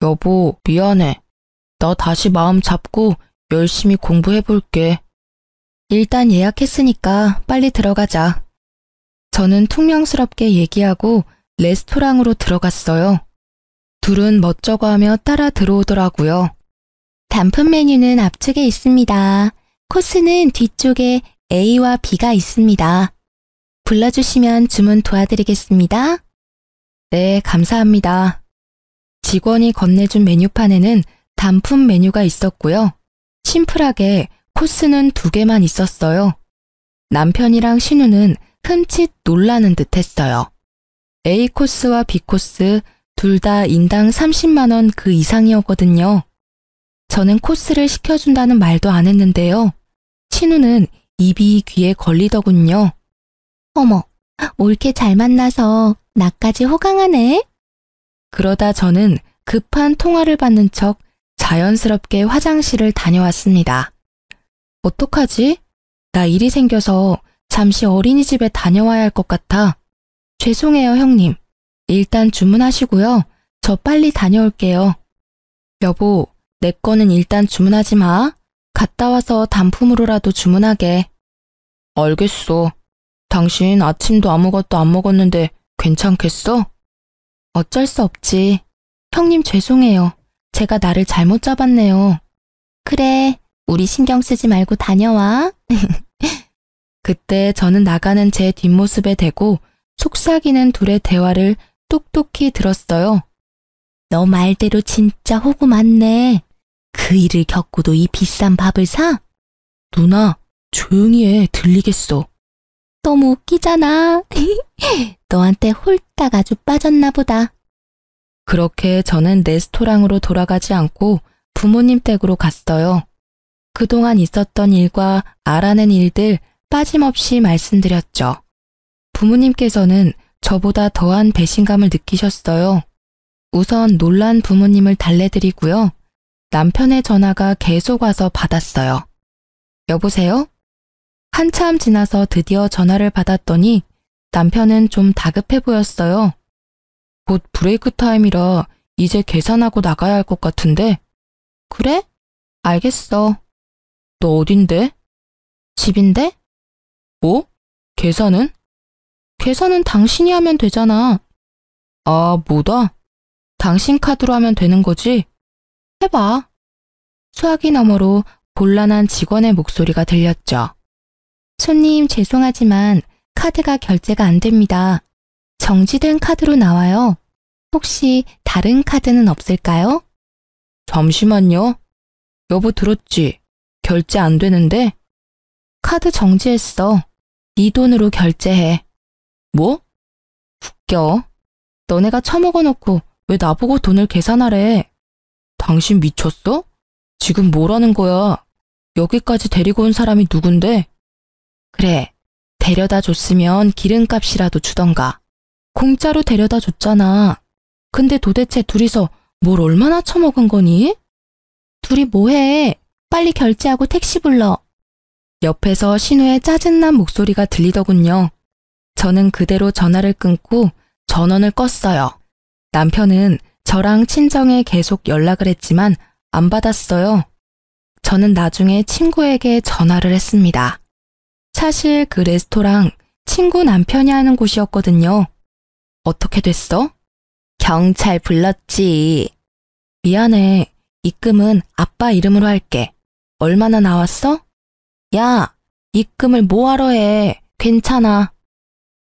여보, 미안해. 나 다시 마음 잡고 열심히 공부해볼게. 일단 예약했으니까 빨리 들어가자. 저는 퉁명스럽게 얘기하고 레스토랑으로 들어갔어요. 둘은 멋쩍어 하며 따라 들어오더라고요. 단품 메뉴는 앞쪽에 있습니다. 코스는 뒤쪽에 A와 B가 있습니다. 불러주시면 주문 도와드리겠습니다. 네, 감사합니다. 직원이 건네준 메뉴판에는 단품 메뉴가 있었고요. 심플하게 코스는 2개만 있었어요. 남편이랑 신우는 흠칫 놀라는 듯 했어요. A 코스와 B 코스 둘 다 인당 30만 원 그 이상이었거든요. 저는 코스를 시켜준다는 말도 안 했는데요. 신우는 입이 귀에 걸리더군요. 어머, 올케 잘 만나서 나까지 호강하네. 그러다 저는 급한 통화를 받는 척 자연스럽게 화장실을 다녀왔습니다. 어떡하지? 나 일이 생겨서 잠시 어린이집에 다녀와야 할 것 같아. 죄송해요, 형님. 일단 주문하시고요. 저 빨리 다녀올게요. 여보, 내 거는 일단 주문하지 마. 갔다 와서 단품으로라도 주문하게. 알겠어. 당신 아침도 아무것도 안 먹었는데 괜찮겠어? 어쩔 수 없지. 형님 죄송해요. 제가 나를 잘못 잡았네요. 그래, 우리 신경 쓰지 말고 다녀와. 그때 저는 나가는 제 뒷모습에 대고 속삭이는 둘의 대화를 똑똑히 들었어요. 너 말대로 진짜 호구 많네. 그 일을 겪고도 이 비싼 밥을 사? 누나, 조용히 해. 들리겠어. 너무 웃기잖아. 너한테 홀딱 아주 빠졌나 보다. 그렇게 저는 레스토랑으로 돌아가지 않고 부모님 댁으로 갔어요. 그동안 있었던 일과 알아낸 일들 빠짐없이 말씀드렸죠. 부모님께서는 저보다 더한 배신감을 느끼셨어요. 우선 놀란 부모님을 달래드리고요. 남편의 전화가 계속 와서 받았어요. 여보세요? 한참 지나서 드디어 전화를 받았더니 남편은 좀 다급해 보였어요. 곧 브레이크 타임이라 이제 계산하고 나가야 할 것 같은데. 그래? 알겠어. 너 어딘데? 집인데? 뭐? 계산은? 계산은 당신이 하면 되잖아. 아, 뭐다? 당신 카드로 하면 되는 거지? 해봐. 수화기 너머로 곤란한 직원의 목소리가 들렸죠. 손님 죄송하지만 카드가 결제가 안 됩니다. 정지된 카드로 나와요. 혹시 다른 카드는 없을까요? 잠시만요. 여보 들었지? 결제 안 되는데? 카드 정지했어. 네 돈으로 결제해. 뭐? 웃겨. 너네가 처먹어놓고 왜 나보고 돈을 계산하래? 당신 미쳤어? 지금 뭐라는 거야? 여기까지 데리고 온 사람이 누군데? 그래, 데려다 줬으면 기름값이라도 주던가. 공짜로 데려다 줬잖아. 근데 도대체 둘이서 뭘 얼마나 처먹은 거니? 둘이 뭐해? 빨리 결제하고 택시 불러. 옆에서 신우의 짜증난 목소리가 들리더군요. 저는 그대로 전화를 끊고 전원을 껐어요. 남편은 저랑 친정에 계속 연락을 했지만 안 받았어요. 저는 나중에 친구에게 전화를 했습니다. 사실 그 레스토랑 친구 남편이 하는 곳이었거든요. 어떻게 됐어? 경찰 불렀지. 미안해. 입금은 아빠 이름으로 할게. 얼마나 나왔어? 야, 입금을 뭐하러 해. 괜찮아.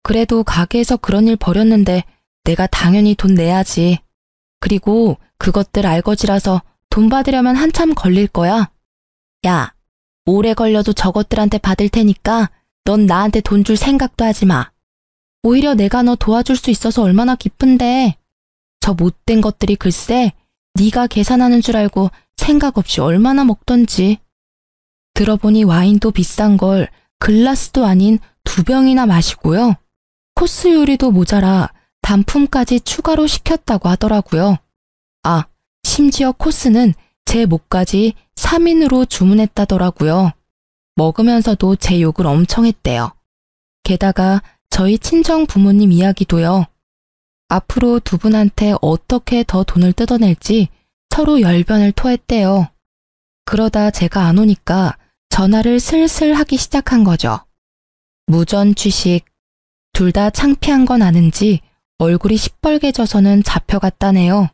그래도 가게에서 그런 일 벌였는데 내가 당연히 돈 내야지. 그리고 그것들 알거지라서 돈 받으려면 한참 걸릴 거야. 야, 오래 걸려도 저것들한테 받을 테니까 넌 나한테 돈 줄 생각도 하지 마. 오히려 내가 너 도와줄 수 있어서 얼마나 기쁜데. 저 못된 것들이 글쎄 네가 계산하는 줄 알고 생각 없이 얼마나 먹던지. 들어보니 와인도 비싼 걸 글라스도 아닌 2병이나 마시고요. 코스 요리도 모자라 단품까지 추가로 시켰다고 하더라고요. 아, 심지어 코스는 제 몫까지 3인으로 주문했다더라고요. 먹으면서도 제 욕을 엄청 했대요. 게다가 저희 친정 부모님 이야기도요. 앞으로 두 분한테 어떻게 더 돈을 뜯어낼지 서로 열변을 토했대요. 그러다 제가 안 오니까 전화를 슬슬 하기 시작한 거죠. 무전 취식. 둘 다 창피한 건 아는지 얼굴이 시뻘개져서는 잡혀갔다네요.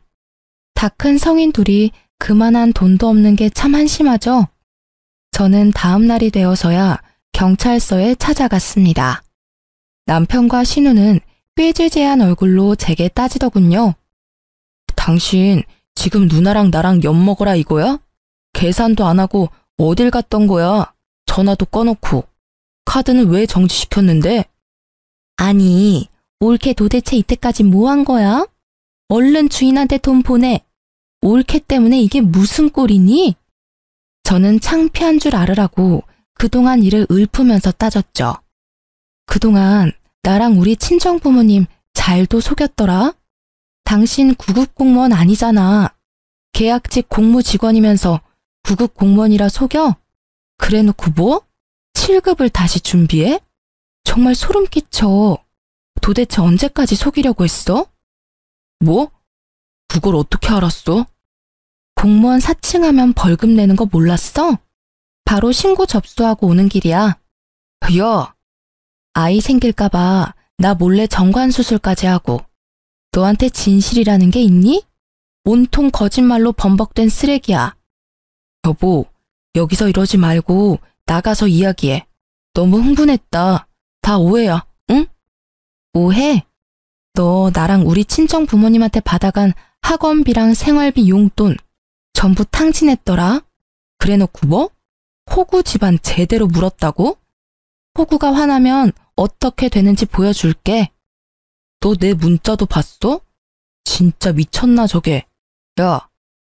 다 큰 성인 둘이 그만한 돈도 없는 게 참 한심하죠? 저는 다음 날이 되어서야 경찰서에 찾아갔습니다. 남편과 신우는 꾀죄죄한 얼굴로 제게 따지더군요. 당신 지금 누나랑 나랑 엿먹어라 이거야? 계산도 안 하고 어딜 갔던 거야? 전화도 꺼놓고. 카드는 왜 정지시켰는데? 아니, 올케 도대체 이때까지 뭐 한 거야? 얼른 주인한테 돈 보내. 올케 때문에 이게 무슨 꼴이니? 저는 창피한 줄 알으라고 그동안 일을 읊으면서 따졌죠. 그동안 나랑 우리 친정 부모님 잘도 속였더라? 당신 구급 공무원 아니잖아. 계약직 공무직원이면서 구급 공무원이라 속여? 그래놓고 뭐? 7급을 다시 준비해? 정말 소름 끼쳐. 도대체 언제까지 속이려고 했어? 뭐? 그걸 어떻게 알았어? 공무원 사칭하면 벌금 내는 거 몰랐어? 바로 신고 접수하고 오는 길이야. 야! 아이 생길까봐 나 몰래 정관수술까지 하고. 너한테 진실이라는 게 있니? 온통 거짓말로 범벅된 쓰레기야. 여보, 여기서 이러지 말고 나가서 이야기해. 너무 흥분했다. 다 오해야, 응? 오해? 너 나랑 우리 친정 부모님한테 받아간 학원비랑 생활비 용돈 전부 탕진했더라? 그래놓고 뭐? 호구 집안 제대로 물었다고? 호구가 화나면 어떻게 되는지 보여줄게. 너 내 문자도 봤어? 진짜 미쳤나 저게. 야,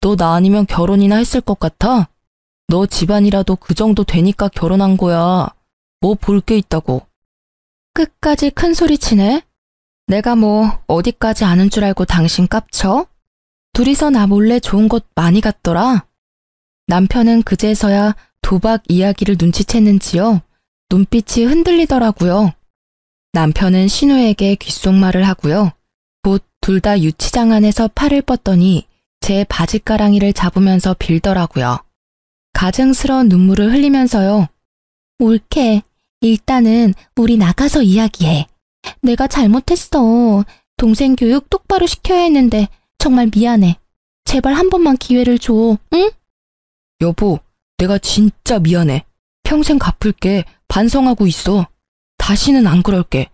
너 나 아니면 결혼이나 했을 것 같아? 너 집안이라도 그 정도 되니까 결혼한 거야. 뭐 볼 게 있다고. 끝까지 큰 소리 치네? 내가 뭐 어디까지 아는 줄 알고 당신 깝쳐? 둘이서 나 몰래 좋은 곳 많이 갔더라. 남편은 그제서야 도박 이야기를 눈치챘는지요. 눈빛이 흔들리더라고요. 남편은 신우에게 귓속말을 하고요. 곧 둘 다 유치장 안에서 팔을 뻗더니 제 바지가랑이를 잡으면서 빌더라고요. 가증스러운 눈물을 흘리면서요. 올케, 일단은 우리 나가서 이야기해. 내가 잘못했어. 동생 교육 똑바로 시켜야 했는데 정말 미안해. 제발 한 번만 기회를 줘, 응? 여보, 내가 진짜 미안해. 평생 갚을게. 반성하고 있어. 다시는 안 그럴게.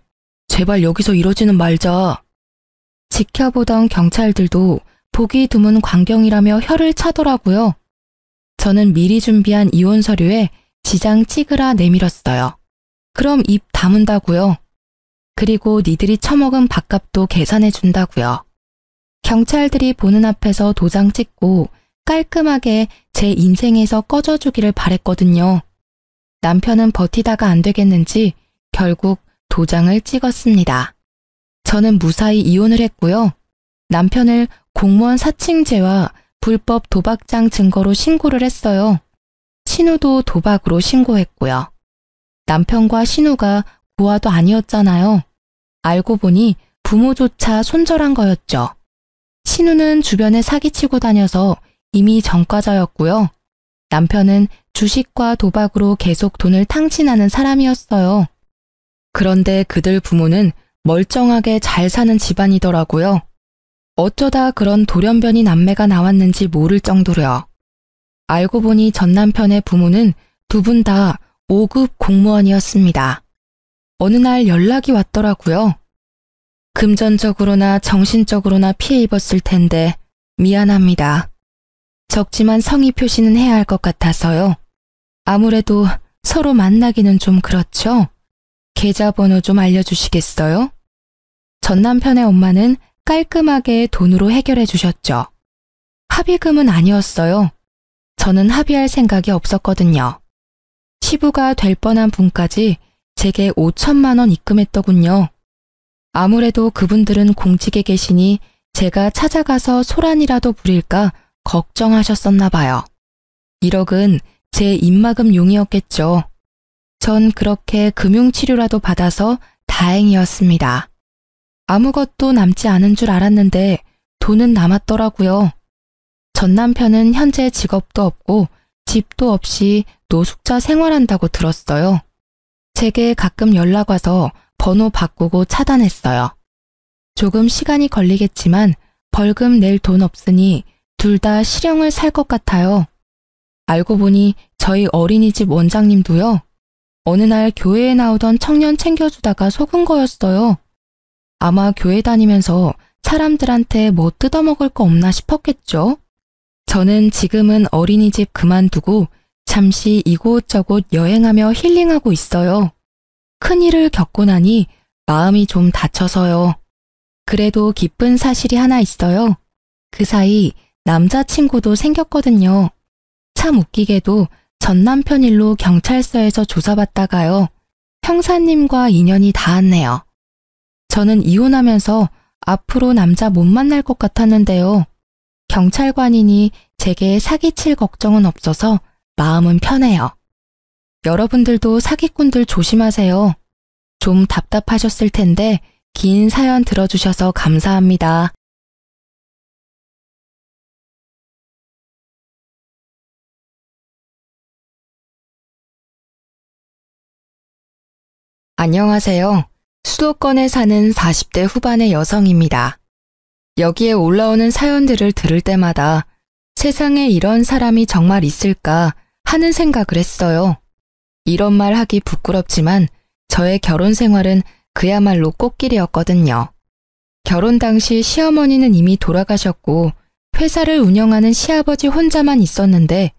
제발 여기서 이러지는 말자. 지켜보던 경찰들도 보기 드문 광경이라며 혀를 차더라고요. 저는 미리 준비한 이혼 서류에 지장 찍으라 내밀었어요. 그럼 입 다문다고요. 그리고 니들이 처먹은 밥값도 계산해 준다고요. 경찰들이 보는 앞에서 도장 찍고 깔끔하게 제 인생에서 꺼져주기를 바랬거든요. 남편은 버티다가 안 되겠는지 결국 도장을 찍었습니다. 저는 무사히 이혼을 했고요. 남편을 공무원 사칭죄와 불법 도박장 증거로 신고를 했어요. 신우도 도박으로 신고했고요. 남편과 신우가 고아도 아니었잖아요. 알고 보니 부모조차 손절한 거였죠. 신우는 주변에 사기치고 다녀서 이미 전과자였고요. 남편은 주식과 도박으로 계속 돈을 탕진하는 사람이었어요. 그런데 그들 부모는 멀쩡하게 잘 사는 집안이더라고요. 어쩌다 그런 돌연변이 남매가 나왔는지 모를 정도로요. 알고 보니 전 남편의 부모는 두 분 다 5급 공무원이었습니다. 어느 날 연락이 왔더라고요. 금전적으로나 정신적으로나 피해 입었을 텐데 미안합니다. 적지만 성의 표시는 해야 할 것 같아서요. 아무래도 서로 만나기는 좀 그렇죠? 계좌번호 좀 알려주시겠어요? 전 남편의 엄마는 깔끔하게 돈으로 해결해 주셨죠. 합의금은 아니었어요. 저는 합의할 생각이 없었거든요. 시부가 될 뻔한 분까지 제게 5천만 원 입금했더군요. 아무래도 그분들은 공직에 계시니 제가 찾아가서 소란이라도 부릴까 걱정하셨었나 봐요. 1억은 제 입막음 용이었겠죠. 전 그렇게 금융치료라도 받아서 다행이었습니다. 아무것도 남지 않은 줄 알았는데 돈은 남았더라고요. 전 남편은 현재 직업도 없고 집도 없이 노숙자 생활한다고 들었어요. 제게 가끔 연락 와서 번호 바꾸고 차단했어요. 조금 시간이 걸리겠지만 벌금 낼 돈 없으니 둘 다 실형을 살 것 같아요. 알고 보니 저희 어린이집 원장님도요. 어느 날 교회에 나오던 청년 챙겨주다가 속은 거였어요. 아마 교회 다니면서 사람들한테 뭐 뜯어먹을 거 없나 싶었겠죠? 저는 지금은 어린이집 그만두고 잠시 이곳저곳 여행하며 힐링하고 있어요. 큰일을 겪고 나니 마음이 좀 다쳐서요. 그래도 기쁜 사실이 하나 있어요. 그 사이 남자친구도 생겼거든요. 참 웃기게도 전 남편 일로 경찰서에서 조사받다가요. 형사님과 인연이 닿았네요. 저는 이혼하면서 앞으로 남자 못 만날 것 같았는데요. 경찰관이니 제게 사기칠 걱정은 없어서 마음은 편해요. 여러분들도 사기꾼들 조심하세요. 좀 답답하셨을 텐데 긴 사연 들어주셔서 감사합니다. 안녕하세요. 수도권에 사는 40대 후반의 여성입니다. 여기에 올라오는 사연들을 들을 때마다 세상에 이런 사람이 정말 있을까 하는 생각을 했어요. 이런 말 하기 부끄럽지만 저의 결혼 생활은 그야말로 꽃길이었거든요. 결혼 당시 시어머니는 이미 돌아가셨고 회사를 운영하는 시아버지 혼자만 있었는데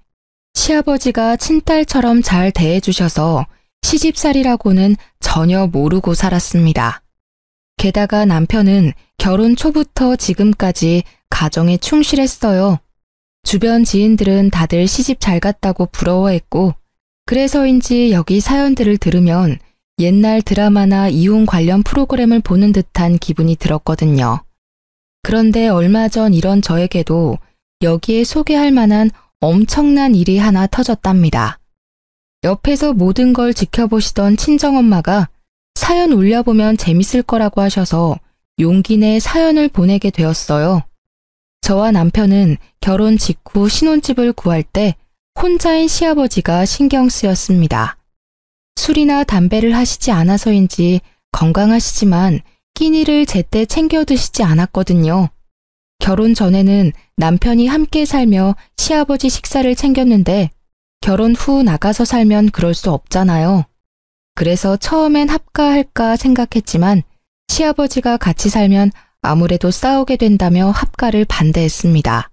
시아버지가 친딸처럼 잘 대해주셔서 시집살이라고는 전혀 모르고 살았습니다. 게다가 남편은 결혼 초부터 지금까지 가정에 충실했어요. 주변 지인들은 다들 시집 잘 갔다고 부러워했고, 그래서인지 여기 사연들을 들으면 옛날 드라마나 이혼 관련 프로그램을 보는 듯한 기분이 들었거든요. 그런데 얼마 전 이런 저에게도 여기에 소개할 만한 엄청난 일이 하나 터졌답니다. 옆에서 모든 걸 지켜보시던 친정엄마가 사연 올려보면 재밌을 거라고 하셔서 용기 내 사연을 보내게 되었어요. 저와 남편은 결혼 직후 신혼집을 구할 때 혼자인 시아버지가 신경 쓰였습니다. 술이나 담배를 하시지 않아서인지 건강하시지만 끼니를 제때 챙겨 드시지 않았거든요. 결혼 전에는 남편이 함께 살며 시아버지 식사를 챙겼는데 결혼 후 나가서 살면 그럴 수 없잖아요. 그래서 처음엔 합가할까 생각했지만 시아버지가 같이 살면 아무래도 싸우게 된다며 합가를 반대했습니다.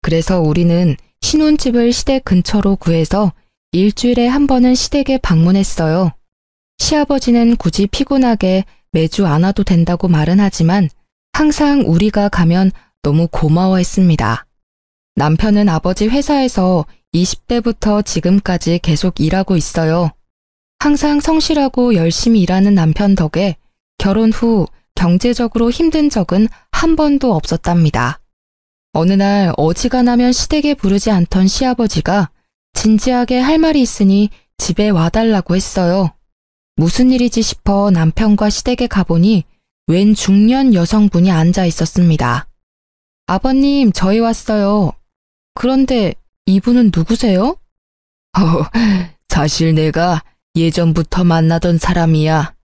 그래서 우리는 신혼집을 시댁 근처로 구해서 일주일에 한 번은 시댁에 방문했어요. 시아버지는 굳이 피곤하게 매주 안 와도 된다고 말은 하지만 항상 우리가 가면 너무 고마워했습니다. 남편은 아버지 회사에서 20대부터 지금까지 계속 일하고 있어요. 항상 성실하고 열심히 일하는 남편 덕에 결혼 후 경제적으로 힘든 적은 한 번도 없었답니다. 어느 날 어지간하면 시댁에 부르지 않던 시아버지가 진지하게 할 말이 있으니 집에 와달라고 했어요. 무슨 일이지 싶어 남편과 시댁에 가보니 웬 중년 여성분이 앉아 있었습니다. 아버님, 저희 왔어요. 그런데 이분은 누구세요? 사실 내가 예전부터 만나던 사람이야.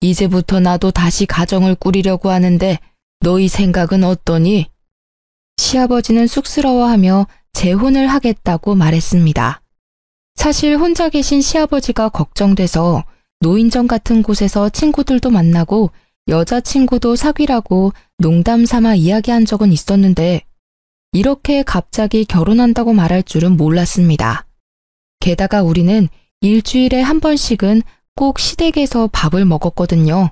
이제부터 나도 다시 가정을 꾸리려고 하는데 너희 생각은 어떠니? 시아버지는 쑥스러워하며 재혼을 하겠다고 말했습니다. 사실 혼자 계신 시아버지가 걱정돼서 노인정 같은 곳에서 친구들도 만나고 여자친구도 사귀라고 농담 삼아 이야기한 적은 있었는데 이렇게 갑자기 결혼한다고 말할 줄은 몰랐습니다. 게다가 우리는 일주일에 한 번씩은 꼭 시댁에서 밥을 먹었거든요.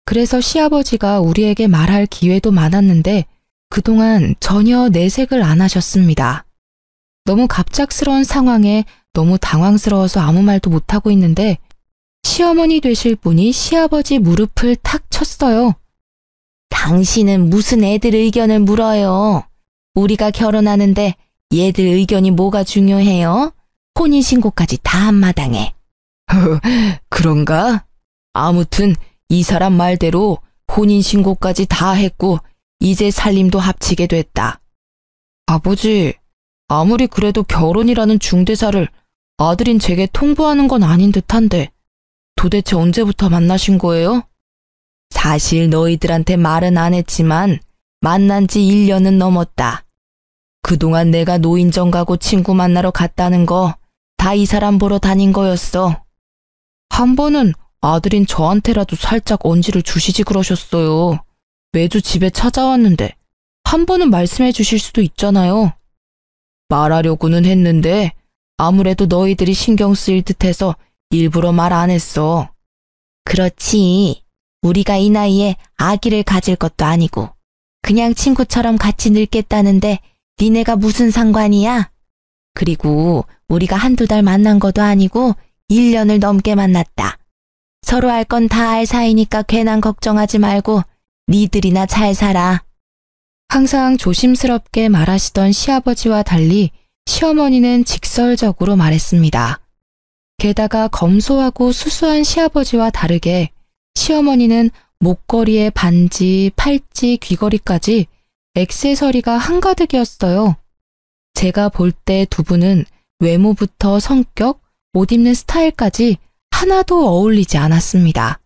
그래서 시아버지가 우리에게 말할 기회도 많았는데 그동안 전혀 내색을 안 하셨습니다. 너무 갑작스러운 상황에 너무 당황스러워서 아무 말도 못하고 있는데 시어머니 되실 분이 시아버지 무릎을 탁 쳤어요. 당신은 무슨 애들 의견을 물어요? 우리가 결혼하는데 얘들 의견이 뭐가 중요해요? 혼인신고까지 다 한마당에. 그런가? 아무튼 이 사람 말대로 혼인신고까지 다 했고 이제 살림도 합치게 됐다. 아버지, 아무리 그래도 결혼이라는 중대사를 아들인 제게 통보하는 건 아닌 듯한데 도대체 언제부터 만나신 거예요? 사실 너희들한테 말은 안 했지만 만난 지 1년은 넘었다. 그동안 내가 노인정 가고 친구 만나러 갔다는 거 다 이 사람 보러 다닌 거였어. 한 번은 아들인 저한테라도 살짝 언지를 주시지 그러셨어요. 매주 집에 찾아왔는데 한 번은 말씀해 주실 수도 있잖아요. 말하려고는 했는데 아무래도 너희들이 신경 쓰일 듯해서 일부러 말 안 했어. 그렇지. 우리가 이 나이에 아기를 가질 것도 아니고 그냥 친구처럼 같이 늙겠다는데 니네가 무슨 상관이야? 그리고 우리가 한두 달 만난 것도 아니고 1년을 넘게 만났다. 서로 알 건 다 알 사이니까 괜한 걱정하지 말고 니들이나 잘 살아. 항상 조심스럽게 말하시던 시아버지와 달리 시어머니는 직설적으로 말했습니다. 게다가 검소하고 수수한 시아버지와 다르게 시어머니는 목걸이에 반지, 팔찌, 귀걸이까지 액세서리가 한가득이었어요. 제가 볼 때 두 분은 외모부터 성격, 옷 입는 스타일까지 하나도 어울리지 않았습니다.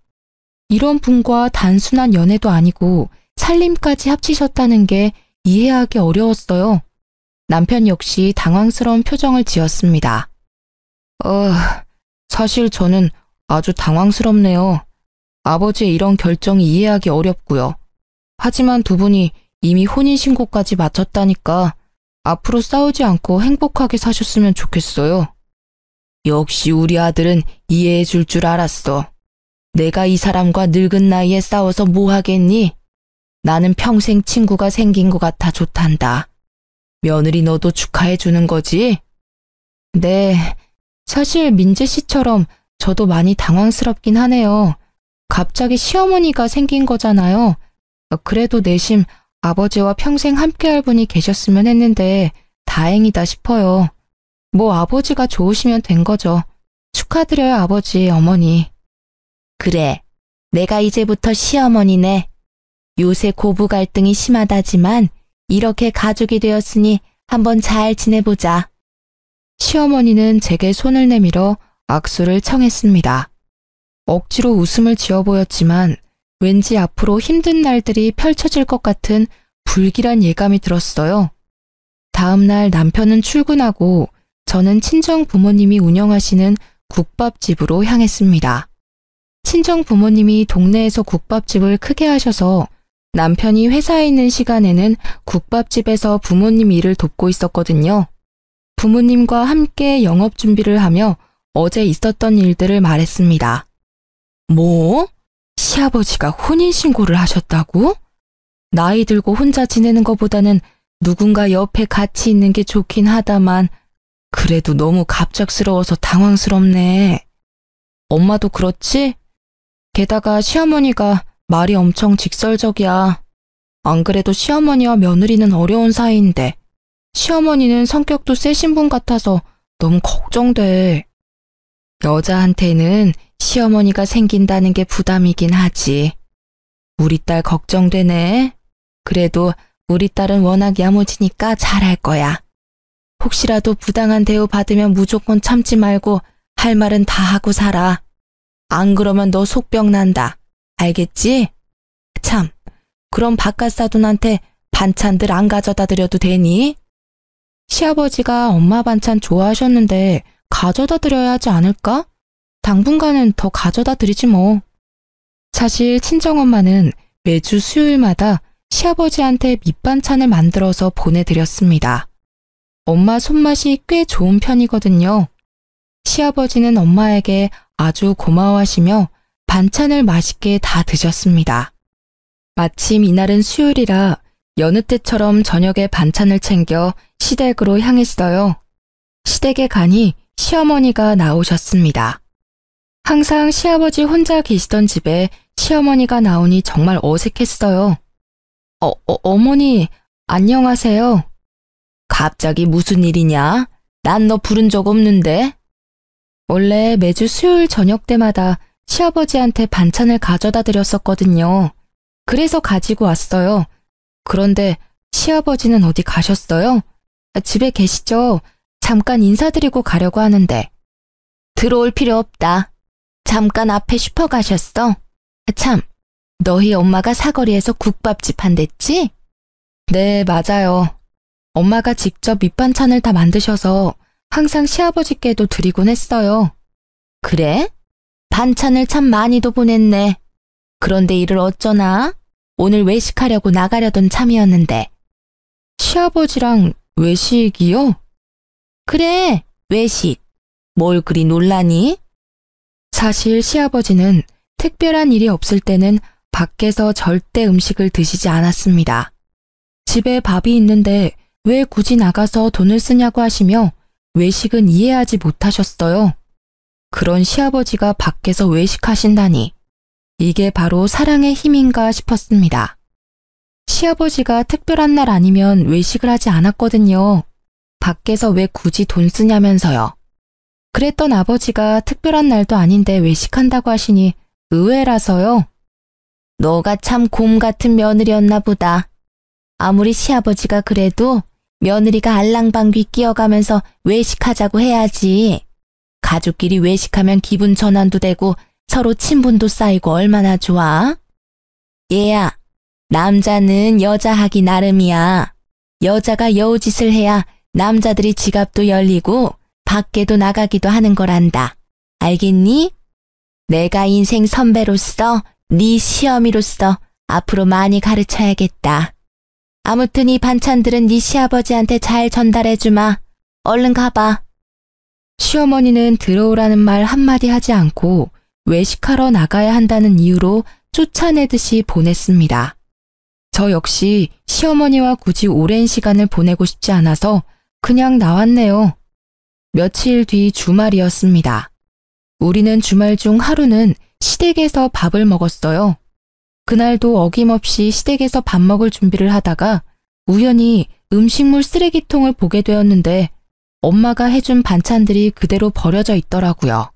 이런 분과 단순한 연애도 아니고 살림까지 합치셨다는 게 이해하기 어려웠어요. 남편 역시 당황스러운 표정을 지었습니다. 사실 저는 아주 당황스럽네요. 아버지의 이런 결정이 이해하기 어렵고요. 하지만 두 분이 이미 혼인신고까지 마쳤다니까 앞으로 싸우지 않고 행복하게 사셨으면 좋겠어요. 역시 우리 아들은 이해해 줄 줄 알았어. 내가 이 사람과 늙은 나이에 싸워서 뭐 하겠니? 나는 평생 친구가 생긴 것 같아 좋단다. 며느리 너도 축하해 주는 거지? 네, 사실 민재 씨처럼 저도 많이 당황스럽긴 하네요. 갑자기 시어머니가 생긴 거잖아요. 그래도 내심 아버지와 평생 함께할 분이 계셨으면 했는데 다행이다 싶어요. 뭐 아버지가 좋으시면 된 거죠. 축하드려요, 아버지, 어머니. 그래, 내가 이제부터 시어머니네. 요새 고부 갈등이 심하다지만 이렇게 가족이 되었으니 한번 잘 지내보자. 시어머니는 제게 손을 내밀어 악수를 청했습니다. 억지로 웃음을 지어 보였지만 왠지 앞으로 힘든 날들이 펼쳐질 것 같은 불길한 예감이 들었어요. 다음 날 남편은 출근하고 저는 친정 부모님이 운영하시는 국밥집으로 향했습니다. 친정 부모님이 동네에서 국밥집을 크게 하셔서 남편이 회사에 있는 시간에는 국밥집에서 부모님 일을 돕고 있었거든요. 부모님과 함께 영업 준비를 하며 어제 있었던 일들을 말했습니다. 뭐? 시아버지가 혼인신고를 하셨다고? 나이 들고 혼자 지내는 것보다는 누군가 옆에 같이 있는 게 좋긴 하다만 그래도 너무 갑작스러워서 당황스럽네. 엄마도 그렇지? 게다가 시어머니가 말이 엄청 직설적이야. 안 그래도 시어머니와 며느리는 어려운 사이인데 시어머니는 성격도 세신 분 같아서 너무 걱정돼. 여자한테는 시어머니가 생긴다는 게 부담이긴 하지. 우리 딸 걱정되네. 그래도 우리 딸은 워낙 야무지니까 잘할 거야. 혹시라도 부당한 대우 받으면 무조건 참지 말고 할 말은 다 하고 살아. 안 그러면 너 속병 난다. 알겠지? 참, 그럼 바깥사돈한테 반찬들 안 가져다 드려도 되니? 시아버지가 엄마 반찬 좋아하셨는데 가져다 드려야 하지 않을까? 당분간은 더 가져다 드리지 뭐. 사실 친정엄마는 매주 수요일마다 시아버지한테 밑반찬을 만들어서 보내드렸습니다. 엄마 손맛이 꽤 좋은 편이거든요. 시아버지는 엄마에게 아주 고마워하시며 반찬을 맛있게 다 드셨습니다. 마침 이날은 수요일이라 여느 때처럼 저녁에 반찬을 챙겨 시댁으로 향했어요. 시댁에 가니 시어머니가 나오셨습니다. 항상 시아버지 혼자 계시던 집에 시어머니가 나오니 정말 어색했어요. 어머니, 안녕하세요. 갑자기 무슨 일이냐? 난 너 부른 적 없는데? 원래 매주 수요일 저녁 때마다 시아버지한테 반찬을 가져다 드렸었거든요. 그래서 가지고 왔어요. 그런데 시아버지는 어디 가셨어요? 집에 계시죠? 잠깐 인사드리고 가려고 하는데. 들어올 필요 없다. 잠깐 앞에 슈퍼 가셨어? 참, 너희 엄마가 사거리에서 국밥집 한댔지? 네, 맞아요. 엄마가 직접 밑반찬을 다 만드셔서 항상 시아버지께도 드리곤 했어요. 그래? 반찬을 참 많이도 보냈네. 그런데 일을 어쩌나? 오늘 외식하려고 나가려던 참이었는데. 시아버지랑 외식이요? 그래, 외식. 뭘 그리 놀라니? 사실 시아버지는 특별한 일이 없을 때는 밖에서 절대 음식을 드시지 않았습니다. 집에 밥이 있는데 왜 굳이 나가서 돈을 쓰냐고 하시며 외식은 이해하지 못하셨어요. 그런 시아버지가 밖에서 외식하신다니 이게 바로 사랑의 힘인가 싶었습니다. 시아버지가 특별한 날 아니면 외식을 하지 않았거든요. 밖에서 왜 굳이 돈 쓰냐면서요. 그랬던 아버지가 특별한 날도 아닌데 외식한다고 하시니 의외라서요. 너가 참 곰 같은 며느리였나 보다. 아무리 시아버지가 그래도 며느리가 알랑방귀 끼어가면서 외식하자고 해야지. 가족끼리 외식하면 기분 전환도 되고 서로 친분도 쌓이고 얼마나 좋아? 얘야, 남자는 여자 하기 나름이야. 여자가 여우짓을 해야 남자들이 지갑도 열리고 밖에도 나가기도 하는 거란다. 알겠니? 내가 인생 선배로서 네 시어미로서 앞으로 많이 가르쳐야겠다. 아무튼 이 반찬들은 네 시아버지한테 잘 전달해주마. 얼른 가봐. 시어머니는 들어오라는 말 한마디 하지 않고 외식하러 나가야 한다는 이유로 쫓아내듯이 보냈습니다. 저 역시 시어머니와 굳이 오랜 시간을 보내고 싶지 않아서 그냥 나왔네요. 며칠 뒤 주말이었습니다. 우리는 주말 중 하루는 시댁에서 밥을 먹었어요. 그날도 어김없이 시댁에서 밥 먹을 준비를 하다가 우연히 음식물 쓰레기통을 보게 되었는데 엄마가 해준 반찬들이 그대로 버려져 있더라고요.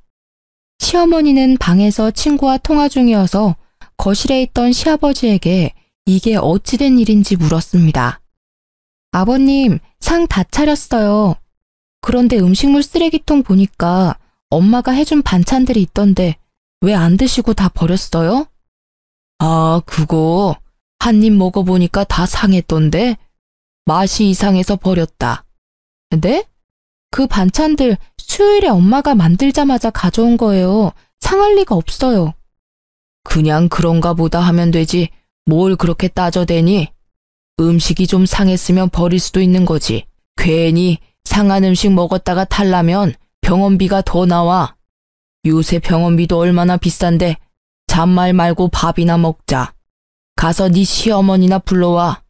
시어머니는 방에서 친구와 통화 중이어서 거실에 있던 시아버지에게 이게 어찌된 일인지 물었습니다. 아버님, 상 다 차렸어요. 그런데 음식물 쓰레기통 보니까 엄마가 해준 반찬들이 있던데 왜 안 드시고 다 버렸어요? 아, 그거 한 입 먹어보니까 다 상했던데 맛이 이상해서 버렸다. 네? 그 반찬들 수요일에 엄마가 만들자마자 가져온 거예요. 상할 리가 없어요. 그냥 그런가 보다 하면 되지 뭘 그렇게 따져대니? 음식이 좀 상했으면 버릴 수도 있는 거지. 괜히 상한 음식 먹었다가 탈라면 병원비가 더 나와. 요새 병원비도 얼마나 비싼데 잔말 말고 밥이나 먹자. 가서 네 시어머니나 불러와.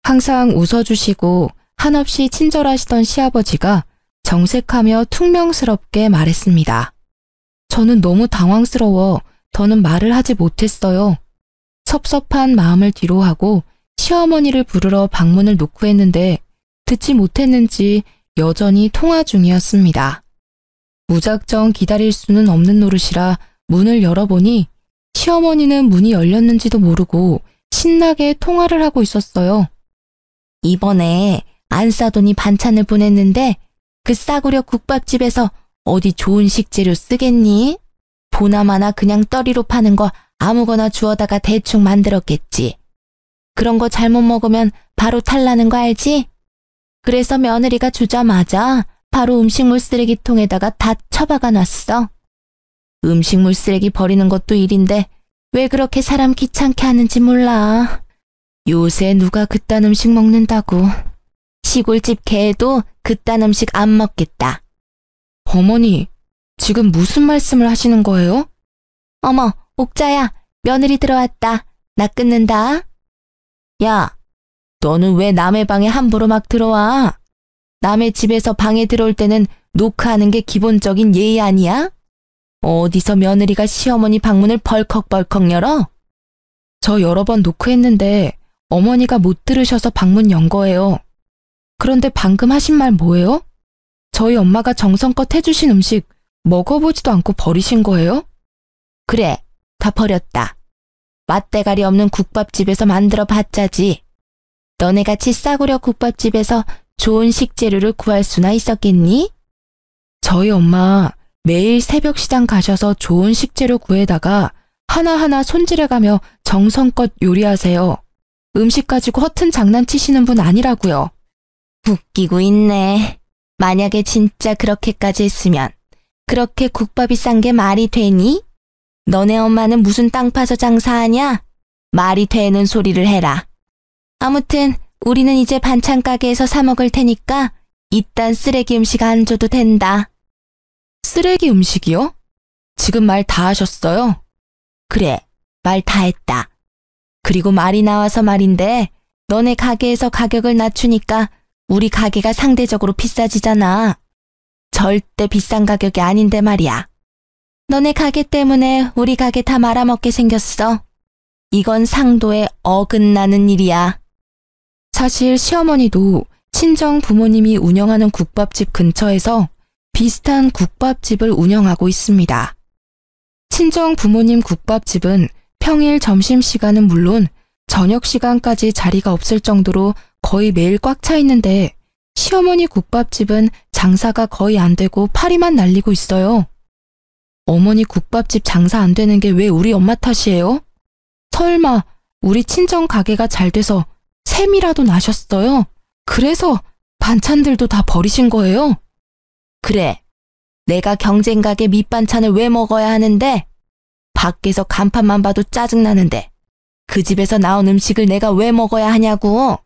항상 웃어주시고 한없이 친절하시던 시아버지가 정색하며 퉁명스럽게 말했습니다. 저는 너무 당황스러워 더는 말을 하지 못했어요. 섭섭한 마음을 뒤로하고 시어머니를 부르러 방문을 놓고 했는데 듣지 못했는지 여전히 통화 중이었습니다. 무작정 기다릴 수는 없는 노릇이라 문을 열어보니 시어머니는 문이 열렸는지도 모르고 신나게 통화를 하고 있었어요. 이번에 안 싸더니 반찬을 보냈는데 그 싸구려 국밥집에서 어디 좋은 식재료 쓰겠니? 보나마나 그냥 떠리로 파는 거 아무거나 주워다가 대충 만들었겠지. 그런 거 잘못 먹으면 바로 탈나는 거 알지? 그래서 며느리가 주자마자 바로 음식물 쓰레기통에다가 다 처박아 놨어. 음식물 쓰레기 버리는 것도 일인데 왜 그렇게 사람 귀찮게 하는지 몰라. 요새 누가 그딴 음식 먹는다고. 시골집 개도 그딴 음식 안 먹겠다. 어머니, 지금 무슨 말씀을 하시는 거예요? 어머, 옥자야, 며느리 들어왔다. 나 끊는다. 야, 너는 왜 남의 방에 함부로 막 들어와? 남의 집에서 방에 들어올 때는 노크하는 게 기본적인 예의 아니야? 어디서 며느리가 시어머니 방문을 벌컥벌컥 열어? 저 여러 번 노크했는데 어머니가 못 들으셔서 방문 연 거예요. 그런데 방금 하신 말 뭐예요? 저희 엄마가 정성껏 해주신 음식 먹어보지도 않고 버리신 거예요? 그래, 다 버렸다. 맛대가리 없는 국밥집에서 만들어 봤자지. 너네같이 싸구려 국밥집에서 좋은 식재료를 구할 수나 있었겠니? 저희 엄마 매일 새벽 시장 가셔서 좋은 식재료 구해다가 하나하나 손질해가며 정성껏 요리하세요. 음식 가지고 허튼 장난치시는 분 아니라고요. 웃기고 있네. 만약에 진짜 그렇게까지 했으면 그렇게 국밥이 싼 게 말이 되니? 너네 엄마는 무슨 땅 파서 장사하냐? 말이 되는 소리를 해라. 아무튼 우리는 이제 반찬 가게에서 사 먹을 테니까 이딴 쓰레기 음식 안 줘도 된다. 쓰레기 음식이요? 지금 말 다 하셨어요? 그래, 말 다 했다. 그리고 말이 나와서 말인데 너네 가게에서 가격을 낮추니까 우리 가게가 상대적으로 비싸지잖아. 절대 비싼 가격이 아닌데 말이야. 너네 가게 때문에 우리 가게 다 말아먹게 생겼어. 이건 상도에 어긋나는 일이야. 사실 시어머니도 친정 부모님이 운영하는 국밥집 근처에서 비슷한 국밥집을 운영하고 있습니다. 친정 부모님 국밥집은 평일 점심시간은 물론 저녁 시간까지 자리가 없을 정도로 거의 매일 꽉 차 있는데 시어머니 국밥집은 장사가 거의 안 되고 파리만 날리고 있어요. 어머니 국밥집 장사 안 되는 게 왜 우리 엄마 탓이에요? 설마 우리 친정 가게가 잘 돼서 셈이라도 나셨어요? 그래서 반찬들도 다 버리신 거예요? 그래, 내가 경쟁 가게 밑반찬을 왜 먹어야 하는데? 밖에서 간판만 봐도 짜증나는데 그 집에서 나온 음식을 내가 왜 먹어야 하냐고.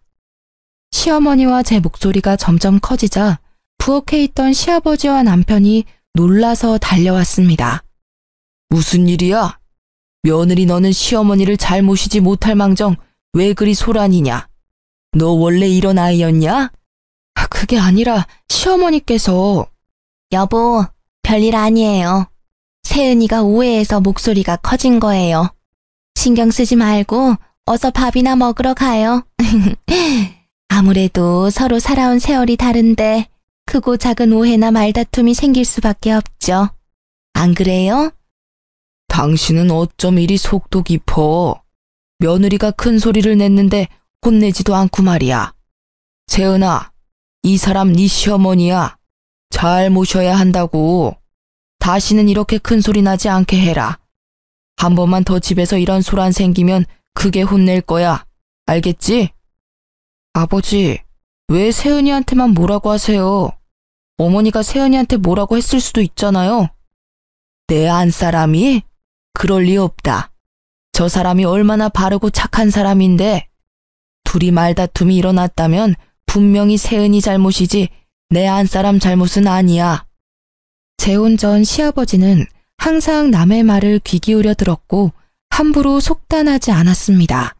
시어머니와 제 목소리가 점점 커지자 부엌에 있던 시아버지와 남편이 놀라서 달려왔습니다. 무슨 일이야? 며느리 너는 시어머니를 잘 모시지 못할 망정 왜 그리 소란이냐? 너 원래 이런 아이였냐? 그게 아니라 시어머니께서. 여보, 별일 아니에요. 세은이가 오해해서 목소리가 커진 거예요. 신경 쓰지 말고 어서 밥이나 먹으러 가요. 아무래도 서로 살아온 세월이 다른데 크고 작은 오해나 말다툼이 생길 수밖에 없죠. 안 그래요? 당신은 어쩜 이리 속도 깊어. 며느리가 큰 소리를 냈는데 혼내지도 않고 말이야. 세은아, 이 사람 네 시어머니야. 잘 모셔야 한다고. 다시는 이렇게 큰 소리 나지 않게 해라. 한 번만 더 집에서 이런 소란 생기면 크게 혼낼 거야. 알겠지? 아버지, 왜 세은이한테만 뭐라고 하세요? 어머니가 세은이한테 뭐라고 했을 수도 있잖아요. 내 안사람이? 그럴 리 없다. 저 사람이 얼마나 바르고 착한 사람인데 둘이 말다툼이 일어났다면 분명히 세은이 잘못이지 내 안사람 잘못은 아니야. 재혼 전 시아버지는 항상 남의 말을 귀 기울여 들었고 함부로 속단하지 않았습니다.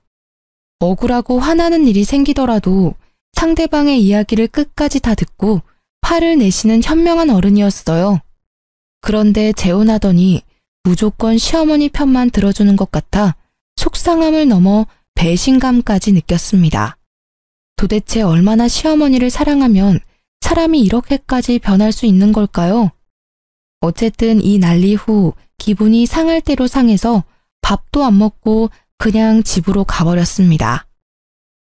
억울하고 화나는 일이 생기더라도 상대방의 이야기를 끝까지 다 듣고 화를 내시는 현명한 어른이었어요. 그런데 재혼하더니 무조건 시어머니 편만 들어주는 것 같아 속상함을 넘어 배신감까지 느꼈습니다. 도대체 얼마나 시어머니를 사랑하면 사람이 이렇게까지 변할 수 있는 걸까요? 어쨌든 이 난리 후 기분이 상할 대로 상해서 밥도 안 먹고 그냥 집으로 가버렸습니다.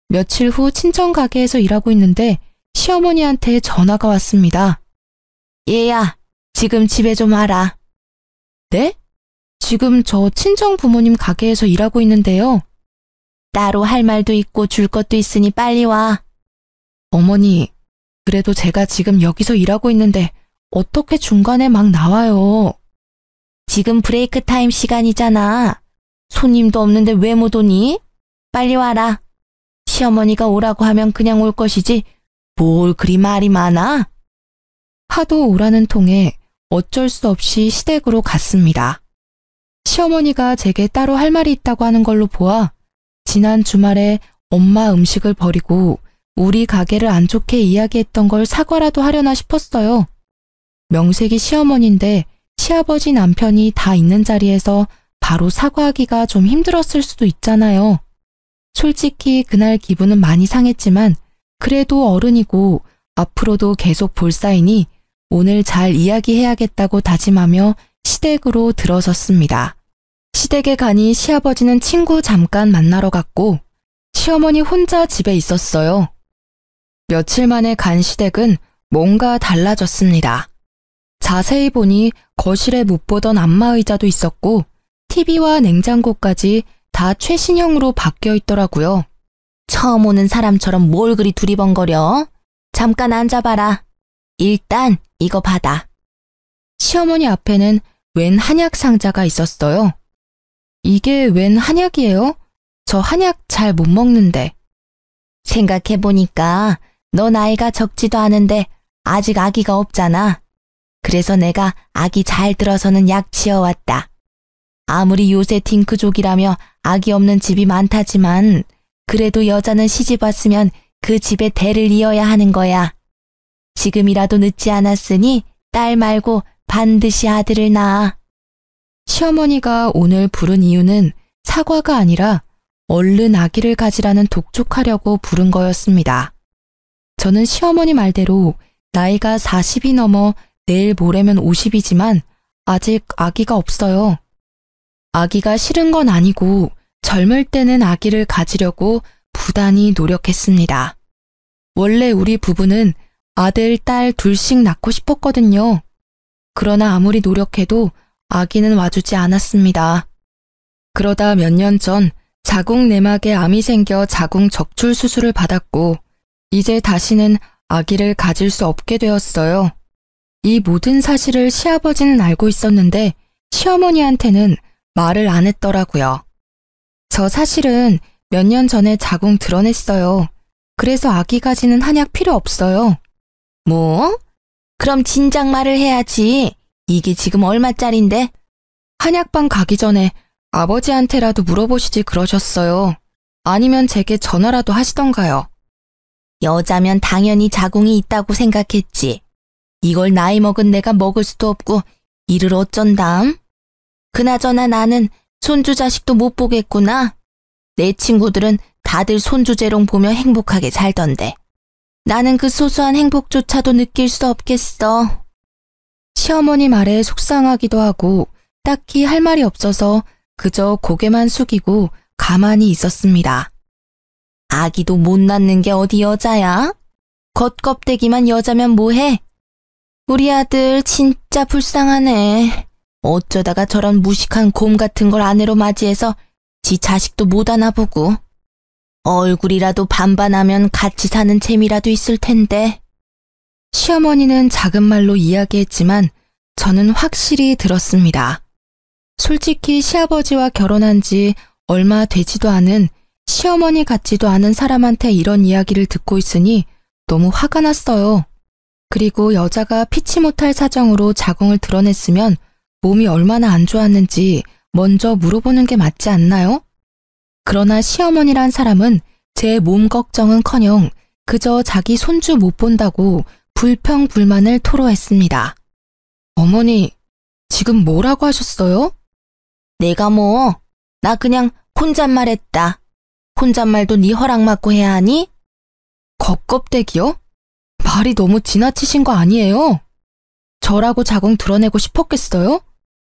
며칠 후 친정 가게에서 일하고 있는데 시어머니한테 전화가 왔습니다. 얘야, 지금 집에 좀 와라. 네? 지금 저 친정 부모님 가게에서 일하고 있는데요. 따로 할 말도 있고 줄 것도 있으니 빨리 와. 어머니, 그래도 제가 지금 여기서 일하고 있는데 어떻게 중간에 막 나와요. 지금 브레이크 타임 시간이잖아. 손님도 없는데 왜 못 오니? 빨리 와라. 시어머니가 오라고 하면 그냥 올 것이지 뭘 그리 말이 많아? 하도 오라는 통에 어쩔 수 없이 시댁으로 갔습니다. 시어머니가 제게 따로 할 말이 있다고 하는 걸로 보아 지난 주말에 엄마 음식을 버리고 우리 가게를 안 좋게 이야기했던 걸 사과라도 하려나 싶었어요. 명색이 시어머니인데 시아버지 남편이 다 있는 자리에서 바로 사과하기가 좀 힘들었을 수도 있잖아요. 솔직히 그날 기분은 많이 상했지만 그래도 어른이고 앞으로도 계속 볼 사이니 오늘 잘 이야기해야겠다고 다짐하며 시댁으로 들어섰습니다. 시댁에 가니 시아버지는 친구 잠깐 만나러 갔고 시어머니 혼자 집에 있었어요. 며칠 만에 간 시댁은 뭔가 달라졌습니다. 자세히 보니 거실에 못 보던 안마의자도 있었고 TV와 냉장고까지 다 최신형으로 바뀌어 있더라고요. 처음 오는 사람처럼 뭘 그리 두리번거려? 잠깐 앉아봐라. 일단 이거 받아. 시어머니 앞에는 웬 한약 상자가 있었어요. 이게 웬 한약이에요? 저 한약 잘 못 먹는데. 생각해보니까 너 나이가 적지도 않은데 아직 아기가 없잖아. 그래서 내가 아기 잘 들어서는 약 지어왔다. 아무리 요새 딩크족이라며 아기 없는 집이 많다지만 그래도 여자는 시집 왔으면 그 집에 대를 이어야 하는 거야. 지금이라도 늦지 않았으니 딸 말고 반드시 아들을 낳아. 시어머니가 오늘 부른 이유는 사과가 아니라 얼른 아기를 가지라는 독촉하려고 부른 거였습니다. 저는 시어머니 말대로 나이가 40이 넘어 내일 모레면 50이지만 아직 아기가 없어요. 아기가 싫은 건 아니고 젊을 때는 아기를 가지려고 부단히 노력했습니다. 원래 우리 부부는 아들, 딸 둘씩 낳고 싶었거든요. 그러나 아무리 노력해도 아기는 와주지 않았습니다. 그러다 몇 년 전 자궁 내막에 암이 생겨 자궁 적출 수술을 받았고 이제 다시는 아기를 가질 수 없게 되었어요. 이 모든 사실을 시아버지는 알고 있었는데 시어머니한테는 말을 안 했더라고요. 저 사실은 몇 년 전에 자궁 드러냈어요. 그래서 아기 가지는 한약 필요 없어요. 뭐? 그럼 진작 말을 해야지. 이게 지금 얼마짜린데? 한약방 가기 전에 아버지한테라도 물어보시지 그러셨어요. 아니면 제게 전화라도 하시던가요. 여자면 당연히 자궁이 있다고 생각했지. 이걸 나이 먹은 내가 먹을 수도 없고 이를 어쩐담? 그나저나 나는 손주 자식도 못 보겠구나. 내 친구들은 다들 손주 재롱 보며 행복하게 살던데. 나는 그 소소한 행복조차도 느낄 수 없겠어. 시어머니 말에 속상하기도 하고 딱히 할 말이 없어서 그저 고개만 숙이고 가만히 있었습니다. 아기도 못 낳는 게 어디 여자야? 겉껍데기만 여자면 뭐해? 우리 아들 진짜 불쌍하네. 어쩌다가 저런 무식한 곰 같은 걸 아내로 맞이해서 지 자식도 못 안아보고. 얼굴이라도 반반하면 같이 사는 재미라도 있을 텐데. 시어머니는 작은 말로 이야기했지만 저는 확실히 들었습니다. 솔직히 시아버지와 결혼한 지 얼마 되지도 않은 시어머니 같지도 않은 사람한테 이런 이야기를 듣고 있으니 너무 화가 났어요. 그리고 여자가 피치 못할 사정으로 자궁을 드러냈으면 몸이 얼마나 안 좋았는지 먼저 물어보는 게 맞지 않나요? 그러나 시어머니란 사람은 제 몸 걱정은커녕 그저 자기 손주 못 본다고 불평불만을 토로했습니다. 어머니, 지금 뭐라고 하셨어요? 내가 뭐, 나 그냥 혼잣말했다. 혼잣말도 네 허락 받고 해야 하니? 겉껍데기요? 말이 너무 지나치신 거 아니에요? 저라고 자궁 드러내고 싶었겠어요?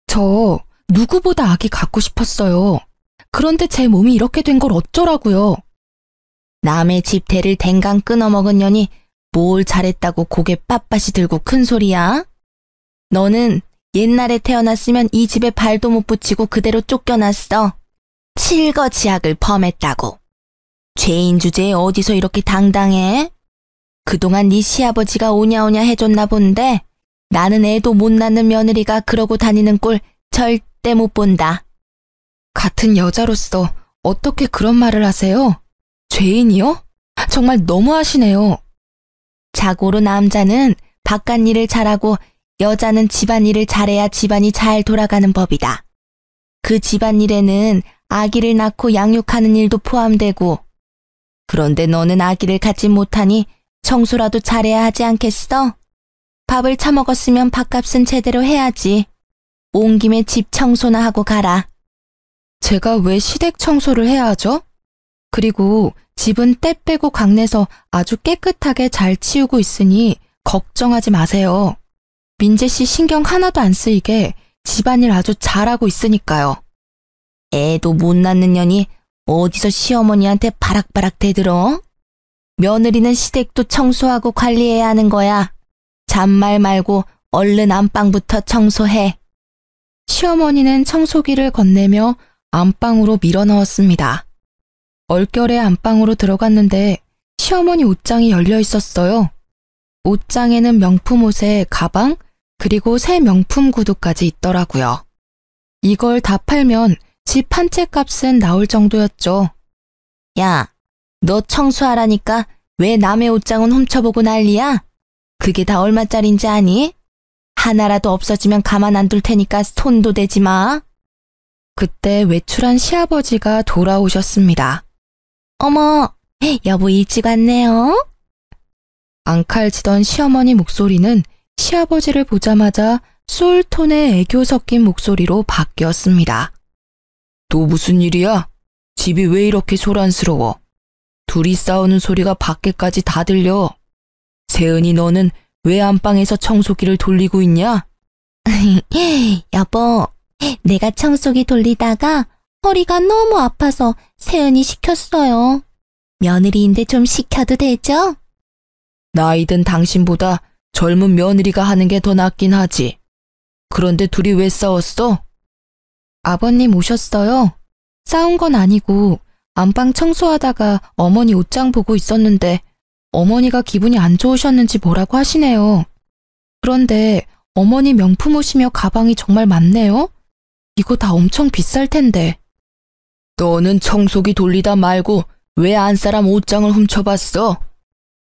저 누구보다 아기 갖고 싶었어요. 그런데 제 몸이 이렇게 된 걸 어쩌라고요? 남의 집 대를 댕강 끊어먹은 년이 뭘 잘했다고 고개 빳빳이 들고 큰 소리야? 너는 옛날에 태어났으면 이 집에 발도 못 붙이고 그대로 쫓겨났어. 칠거지약을 범했다고. 죄인 주제에 어디서 이렇게 당당해? 그동안 네 시아버지가 오냐오냐 해줬나 본데 나는 애도 못 낳는 며느리가 그러고 다니는 꼴 절대 못 본다. 같은 여자로서 어떻게 그런 말을 하세요? 죄인이요? 정말 너무하시네요. 자고로 남자는 바깥 일을 잘하고 여자는 집안일을 잘해야 집안이 잘 돌아가는 법이다. 그 집안일에는 아기를 낳고 양육하는 일도 포함되고. 그런데 너는 아기를 갖지 못하니 청소라도 잘해야 하지 않겠어? 밥을 처먹었으면 밥값은 제대로 해야지. 온 김에 집 청소나 하고 가라. 제가 왜 시댁 청소를 해야 하죠? 그리고 집은 때 빼고 강내서 아주 깨끗하게 잘 치우고 있으니 걱정하지 마세요. 민재 씨 신경 하나도 안 쓰이게 집안일 아주 잘하고 있으니까요. 애도 못 낳는 년이 어디서 시어머니한테 바락바락 대들어? 며느리는 시댁도 청소하고 관리해야 하는 거야. 잔말 말고 얼른 안방부터 청소해. 시어머니는 청소기를 건네며 안방으로 밀어넣었습니다. 얼결에 안방으로 들어갔는데 시어머니 옷장이 열려 있었어요. 옷장에는 명품 옷에 가방, 그리고 새 명품 구두까지 있더라고요. 이걸 다 팔면 집 한 채 값은 나올 정도였죠. 야, 너 청소하라니까 왜 남의 옷장은 훔쳐보고 난리야? 그게 다 얼마짜린지 아니? 하나라도 없어지면 가만 안 둘 테니까 손도 대지 마. 그때 외출한 시아버지가 돌아오셨습니다. 어머, 여보 일찍 왔네요. 앙칼지던 시어머니 목소리는 시아버지를 보자마자 소울톤의 애교 섞인 목소리로 바뀌었습니다. 또 무슨 일이야? 집이 왜 이렇게 소란스러워? 둘이 싸우는 소리가 밖에까지 다 들려. 세은이 너는 왜 안방에서 청소기를 돌리고 있냐? 여보, 내가 청소기 돌리다가 허리가 너무 아파서 세은이 시켰어요. 며느리인데 좀 시켜도 되죠? 나이든 당신보다 젊은 며느리가 하는 게 더 낫긴 하지. 그런데 둘이 왜 싸웠어? 아버님 오셨어요? 싸운 건 아니고 안방 청소하다가 어머니 옷장 보고 있었는데 어머니가 기분이 안 좋으셨는지 뭐라고 하시네요. 그런데 어머니 명품 옷이며 가방이 정말 많네요? 이거 다 엄청 비쌀 텐데. 너는 청소기 돌리다 말고 왜 안 사람 옷장을 훔쳐봤어?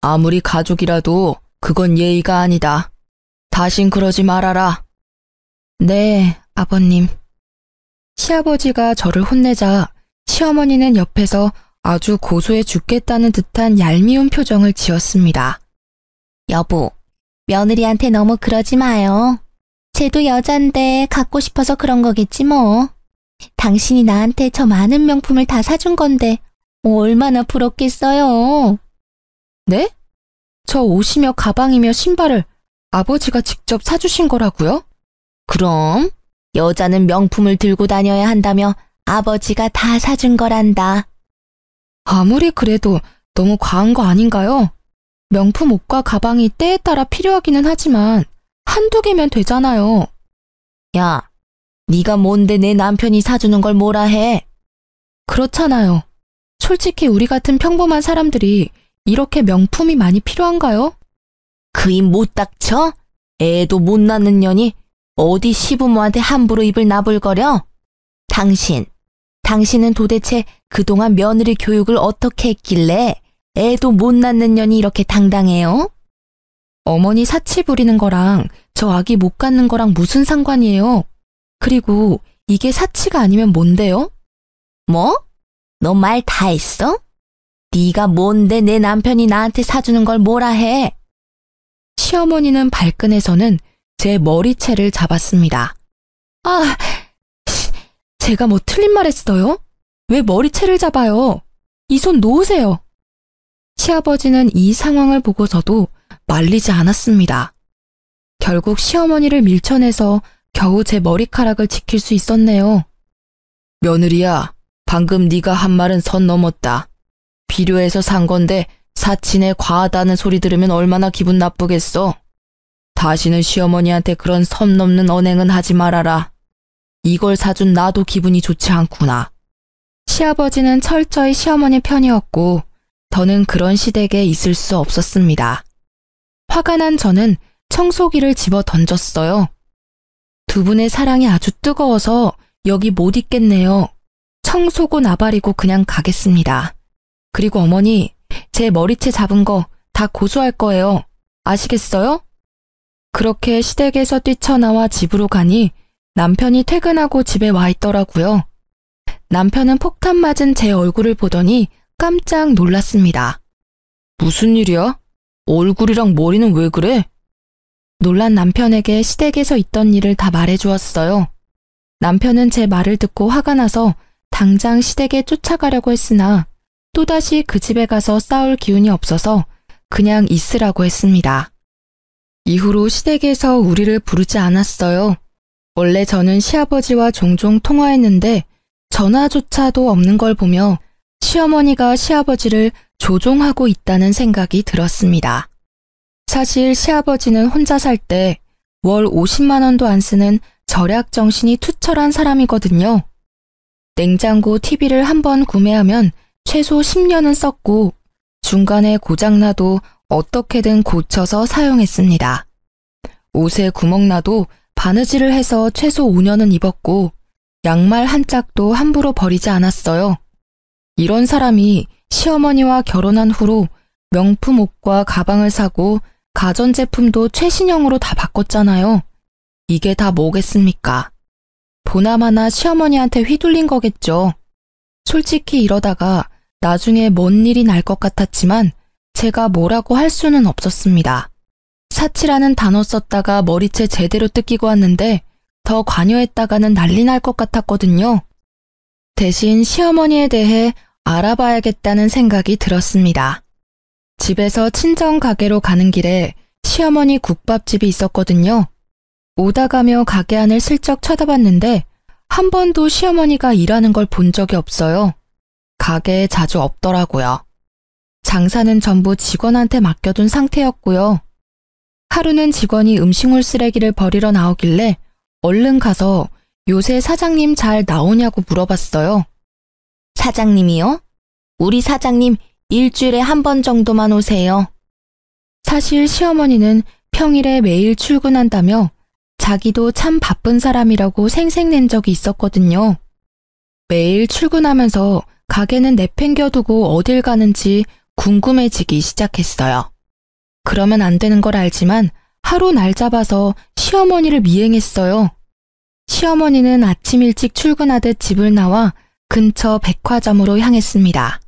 아무리 가족이라도 그건 예의가 아니다. 다신 그러지 말아라. 네, 아버님. 시아버지가 저를 혼내자 시어머니는 옆에서 아주 고소해 죽겠다는 듯한 얄미운 표정을 지었습니다. 여보, 며느리한테 너무 그러지 마요. 쟤도 여잔데 갖고 싶어서 그런 거겠지 뭐. 당신이 나한테 저 많은 명품을 다 사준 건데 얼마나 부럽겠어요. 네? 저 옷이며 가방이며 신발을 아버지가 직접 사주신 거라고요? 그럼 여자는 명품을 들고 다녀야 한다며 아버지가 다 사준 거란다. 아무리 그래도 너무 과한 거 아닌가요? 명품 옷과 가방이 때에 따라 필요하기는 하지만 한두 개면 되잖아요. 야, 네가 뭔데 내 남편이 사주는 걸 뭐라 해? 그렇잖아요. 솔직히 우리 같은 평범한 사람들이 이렇게 명품이 많이 필요한가요? 그 입 못 닥쳐? 애도 못 낳는 년이 어디 시부모한테 함부로 입을 나불거려? 당신은 도대체 그동안 며느리 교육을 어떻게 했길래 애도 못 낳는 년이 이렇게 당당해요? 어머니 사치 부리는 거랑 저 아기 못 갖는 거랑 무슨 상관이에요? 그리고 이게 사치가 아니면 뭔데요? 뭐? 너 말 다 했어? 네가 뭔데 내 남편이 나한테 사주는 걸 뭐라 해? 시어머니는 발끈해서는 제 머리채를 잡았습니다. 아, 제가 뭐 틀린 말 했어요? 왜 머리채를 잡아요? 이 손 놓으세요. 시아버지는 이 상황을 보고서도 말리지 않았습니다. 결국 시어머니를 밀쳐내서 겨우 제 머리카락을 지킬 수 있었네요. 며느리야, 방금 네가 한 말은 선 넘었다. 필요해서 산 건데 사치네 과하다는 소리 들으면 얼마나 기분 나쁘겠어. 다시는 시어머니한테 그런 선 넘는 언행은 하지 말아라. 이걸 사준 나도 기분이 좋지 않구나. 시아버지는 철저히 시어머니 편이었고 더는 그런 시댁에 있을 수 없었습니다. 화가 난 저는 청소기를 집어 던졌어요. 두 분의 사랑이 아주 뜨거워서 여기 못 있겠네요. 청소고 나발이고 그냥 가겠습니다. 그리고 어머니, 제 머리채 잡은 거 다 고소할 거예요. 아시겠어요? 그렇게 시댁에서 뛰쳐나와 집으로 가니 남편이 퇴근하고 집에 와 있더라고요. 남편은 폭탄 맞은 제 얼굴을 보더니 깜짝 놀랐습니다. 무슨 일이야? 얼굴이랑 머리는 왜 그래? 놀란 남편에게 시댁에서 있던 일을 다 말해주었어요. 남편은 제 말을 듣고 화가 나서 당장 시댁에 쫓아가려고 했으나 또다시 그 집에 가서 싸울 기운이 없어서 그냥 있으라고 했습니다. 이후로 시댁에서 우리를 부르지 않았어요. 원래 저는 시아버지와 종종 통화했는데 전화조차도 없는 걸 보며 시어머니가 시아버지를 조종하고 있다는 생각이 들었습니다. 사실 시아버지는 혼자 살 때 월 50만 원도 안 쓰는 절약 정신이 투철한 사람이거든요. 냉장고 TV를 한 번 구매하면 최소 10년은 썼고 중간에 고장나도 어떻게든 고쳐서 사용했습니다. 옷에 구멍나도 바느질을 해서 최소 5년은 입었고 양말 한 짝도 함부로 버리지 않았어요. 이런 사람이 시어머니와 결혼한 후로 명품 옷과 가방을 사고 가전제품도 최신형으로 다 바꿨잖아요. 이게 다 뭐겠습니까? 보나마나 시어머니한테 휘둘린 거겠죠. 솔직히 이러다가 나중에 뭔 일이 날 것 같았지만 제가 뭐라고 할 수는 없었습니다. 사치라는 단어 썼다가 머리채 제대로 뜯기고 왔는데 더 관여했다가는 난리 날 것 같았거든요. 대신 시어머니에 대해 알아봐야겠다는 생각이 들었습니다. 집에서 친정 가게로 가는 길에 시어머니 국밥집이 있었거든요. 오다 가며 가게 안을 슬쩍 쳐다봤는데 한 번도 시어머니가 일하는 걸 본 적이 없어요. 가게에 자주 없더라고요. 장사는 전부 직원한테 맡겨둔 상태였고요. 하루는 직원이 음식물 쓰레기를 버리러 나오길래 얼른 가서 요새 사장님 잘 나오냐고 물어봤어요. 사장님이요? 우리 사장님 일주일에 한 번 정도만 오세요. 사실 시어머니는 평일에 매일 출근한다며 자기도 참 바쁜 사람이라고 생색낸 적이 있었거든요. 매일 출근하면서 가게는 내팽겨두고 어딜 가는지 궁금해지기 시작했어요. 그러면 안 되는 걸 알지만 하루 날 잡아서 시어머니를 미행했어요. 시어머니는 아침 일찍 출근하듯 집을 나와 근처 백화점으로 향했습니다.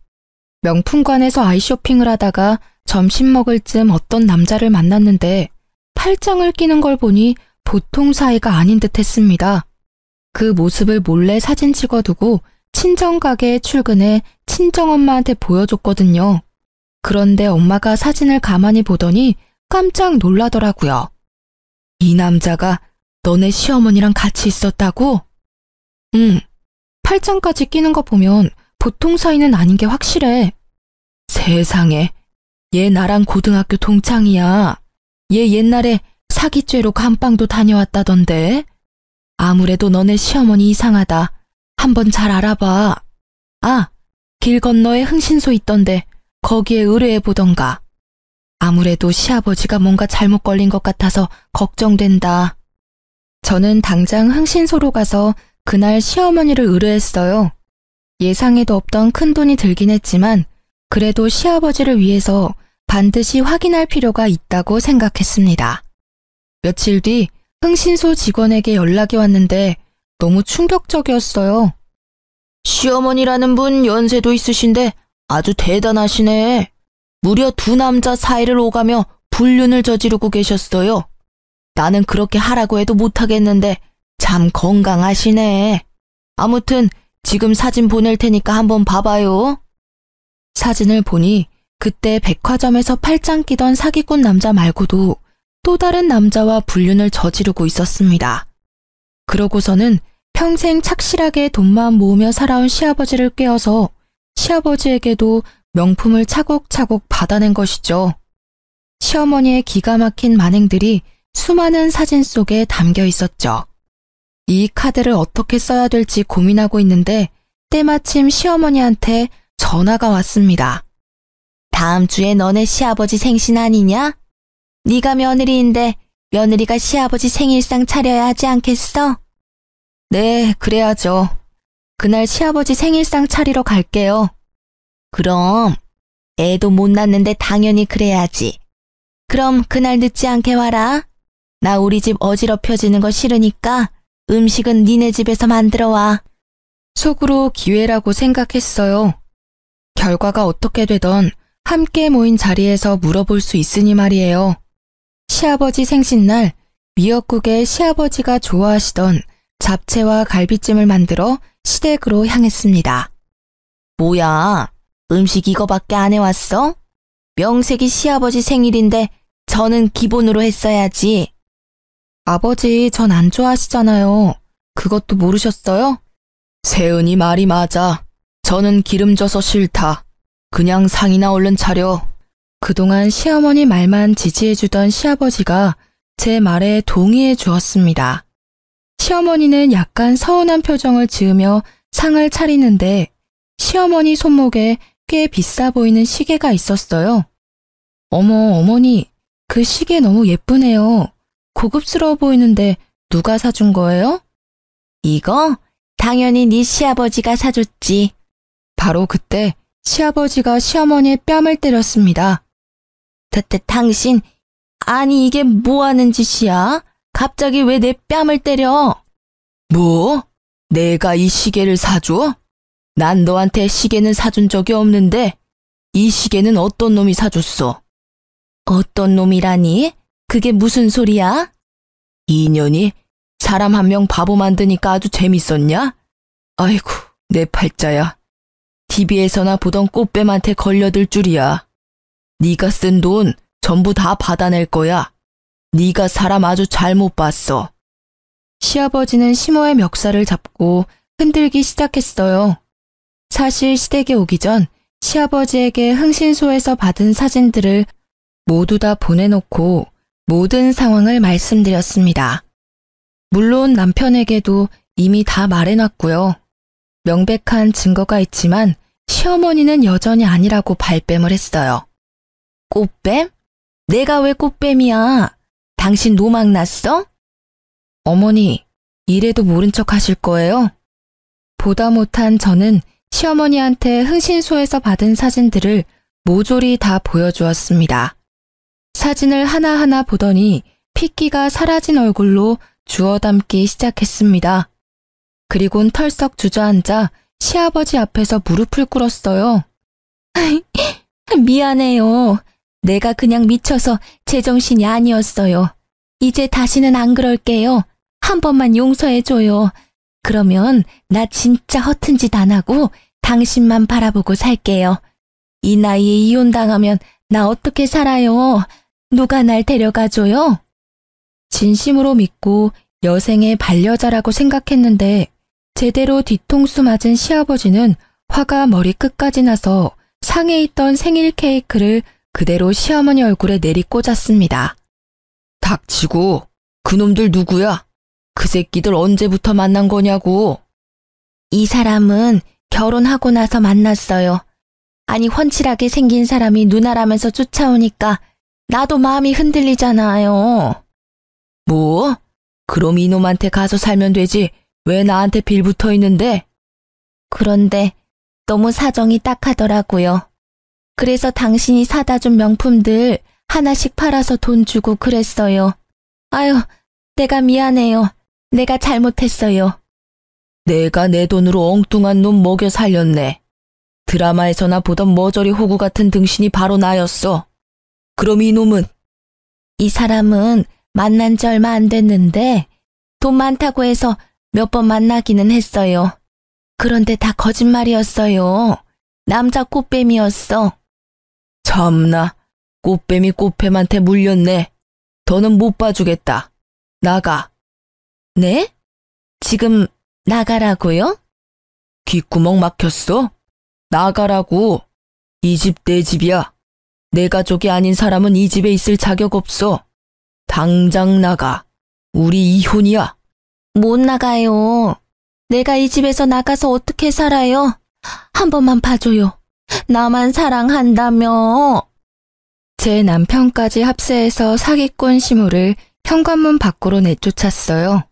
명품관에서 아이쇼핑을 하다가 점심 먹을 쯤 어떤 남자를 만났는데 팔짱을 끼는 걸 보니 보통 사이가 아닌 듯 했습니다. 그 모습을 몰래 사진 찍어두고 친정가게에 출근해 친정엄마한테 보여줬거든요. 그런데 엄마가 사진을 가만히 보더니 깜짝 놀라더라고요. 이 남자가 너네 시어머니랑 같이 있었다고? 응. 팔짱까지 끼는 거 보면 보통 사이는 아닌 게 확실해. 세상에, 얘 나랑 고등학교 동창이야. 얘 옛날에 사기죄로 감방도 다녀왔다던데. 아무래도 너네 시어머니 이상하다. 한번 잘 알아봐. 아, 길 건너에 흥신소 있던데 거기에 의뢰해보던가. 아무래도 시아버지가 뭔가 잘못 걸린 것 같아서 걱정된다. 저는 당장 흥신소로 가서 그날 시어머니를 의뢰했어요. 예상에도 없던 큰돈이 들긴 했지만 그래도 시아버지를 위해서 반드시 확인할 필요가 있다고 생각했습니다. 며칠 뒤 흥신소 직원에게 연락이 왔는데 너무 충격적이었어요. 시어머니라는 분 연세도 있으신데 아주 대단하시네. 무려 두 남자 사이를 오가며 불륜을 저지르고 계셨어요. 나는 그렇게 하라고 해도 못하겠는데 참 건강하시네. 아무튼 지금 사진 보낼 테니까 한번 봐봐요. 사진을 보니 그때 백화점에서 팔짱 끼던 사기꾼 남자 말고도 또 다른 남자와 불륜을 저지르고 있었습니다. 그러고서는 평생 착실하게 돈만 모으며 살아온 시아버지를 꿰어서 시아버지에게도 명품을 차곡차곡 받아낸 것이죠. 시어머니의 기가 막힌 만행들이 수많은 사진 속에 담겨 있었죠. 이 카드를 어떻게 써야 될지 고민하고 있는데 때마침 시어머니한테 전화가 왔습니다. 다음 주에 너네 시아버지 생신 아니냐? 네가 며느리인데 며느리가 시아버지 생일상 차려야 하지 않겠어? 네, 그래야죠. 그날 시아버지 생일상 차리러 갈게요. 그럼 애도 못 낳는데 당연히 그래야지. 그럼 그날 늦지 않게 와라. 나 우리 집 어지럽혀지는 거 싫으니까 음식은 니네 집에서 만들어 와. 속으로 기회라고 생각했어요. 결과가 어떻게 되던 함께 모인 자리에서 물어볼 수 있으니 말이에요. 시아버지 생신날 미역국에 시아버지가 좋아하시던 잡채와 갈비찜을 만들어 시댁으로 향했습니다. 뭐야, 음식 이거밖에 안 해왔어? 명색이 시아버지 생일인데 저는 기본으로 했어야지. 아버지 전 안 좋아하시잖아요. 그것도 모르셨어요? 세은이 말이 맞아. 저는 기름져서 싫다. 그냥 상이나 얼른 차려. 그동안 시어머니 말만 지지해주던 시아버지가 제 말에 동의해 주었습니다. 시어머니는 약간 서운한 표정을 지으며 상을 차리는데 시어머니 손목에 꽤 비싸 보이는 시계가 있었어요. 어머, 어머니, 그 시계 너무 예쁘네요. 고급스러워 보이는데 누가 사준 거예요? 이거 당연히 네 시아버지가 사줬지. 바로 그때 시아버지가 시어머니의 뺨을 때렸습니다. 당신, 아니 이게 뭐 하는 짓이야? 갑자기 왜 내 뺨을 때려? 뭐? 내가 이 시계를 사줘? 난 너한테 시계는 사준 적이 없는데 이 시계는 어떤 놈이 사줬어? 어떤 놈이라니? 그게 무슨 소리야? 이년이 사람 한 명 바보 만드니까 아주 재밌었냐? 아이고, 내 팔자야. TV에서나 보던 꽃뱀한테 걸려들 줄이야. 네가 쓴 돈 전부 다 받아낼 거야. 네가 사람 아주 잘못 봤어. 시아버지는 시모의 멱살을 잡고 흔들기 시작했어요. 사실 시댁에 오기 전 시아버지에게 흥신소에서 받은 사진들을 모두 다 보내놓고 모든 상황을 말씀드렸습니다. 물론 남편에게도 이미 다 말해놨고요. 명백한 증거가 있지만 시어머니는 여전히 아니라고 발뺌을 했어요. 꽃뱀? 내가 왜 꽃뱀이야? 당신 노망 났어? 어머니, 이래도 모른 척 하실 거예요? 보다 못한 저는 시어머니한테 흥신소에서 받은 사진들을 모조리 다 보여주었습니다. 사진을 하나하나 보더니 핏기가 사라진 얼굴로 주워 담기 시작했습니다. 그리곤 털썩 주저앉아 시아버지 앞에서 무릎을 꿇었어요. 미안해요. 내가 그냥 미쳐서 제정신이 아니었어요. 이제 다시는 안 그럴게요. 한 번만 용서해줘요. 그러면 나 진짜 허튼 짓 안 하고 당신만 바라보고 살게요. 이 나이에 이혼당하면 나 어떻게 살아요? 누가 날 데려가줘요? 진심으로 믿고 여생의 반려자라고 생각했는데 제대로 뒤통수 맞은 시아버지는 화가 머리끝까지 나서 상에 있던 생일 케이크를 그대로 시어머니 얼굴에 내리꽂았습니다. 닥치고 그놈들 누구야? 그 새끼들 언제부터 만난 거냐고. 이 사람은 결혼하고 나서 만났어요. 아니 훤칠하게 생긴 사람이 누나라면서 쫓아오니까 나도 마음이 흔들리잖아요. 뭐? 그럼 이놈한테 가서 살면 되지. 왜 나한테 빌붙어 있는데? 그런데 너무 사정이 딱하더라고요. 그래서 당신이 사다 준 명품들 하나씩 팔아서 돈 주고 그랬어요. 아유, 내가 미안해요. 내가 잘못했어요. 내가 내 돈으로 엉뚱한 놈 먹여 살렸네. 드라마에서나 보던 머저리 호구 같은 등신이 바로 나였어. 그럼 이놈은? 이 사람은 만난 지 얼마 안 됐는데 돈 많다고 해서 몇 번 만나기는 했어요. 그런데 다 거짓말이었어요. 남자 꽃뱀이었어. 참나, 꽃뱀이 꽃뱀한테 물렸네. 더는 못 봐주겠다. 나가. 네? 지금 나가라고요? 귓구멍 막혔어? 나가라고. 이 집 내 집이야. 내 가족이 아닌 사람은 이 집에 있을 자격 없어. 당장 나가. 우리 이혼이야. 못 나가요. 내가 이 집에서 나가서 어떻게 살아요? 한 번만 봐줘요. 나만 사랑한다며. 제 남편까지 합세해서 사기꾼 시무를 현관문 밖으로 내쫓았어요.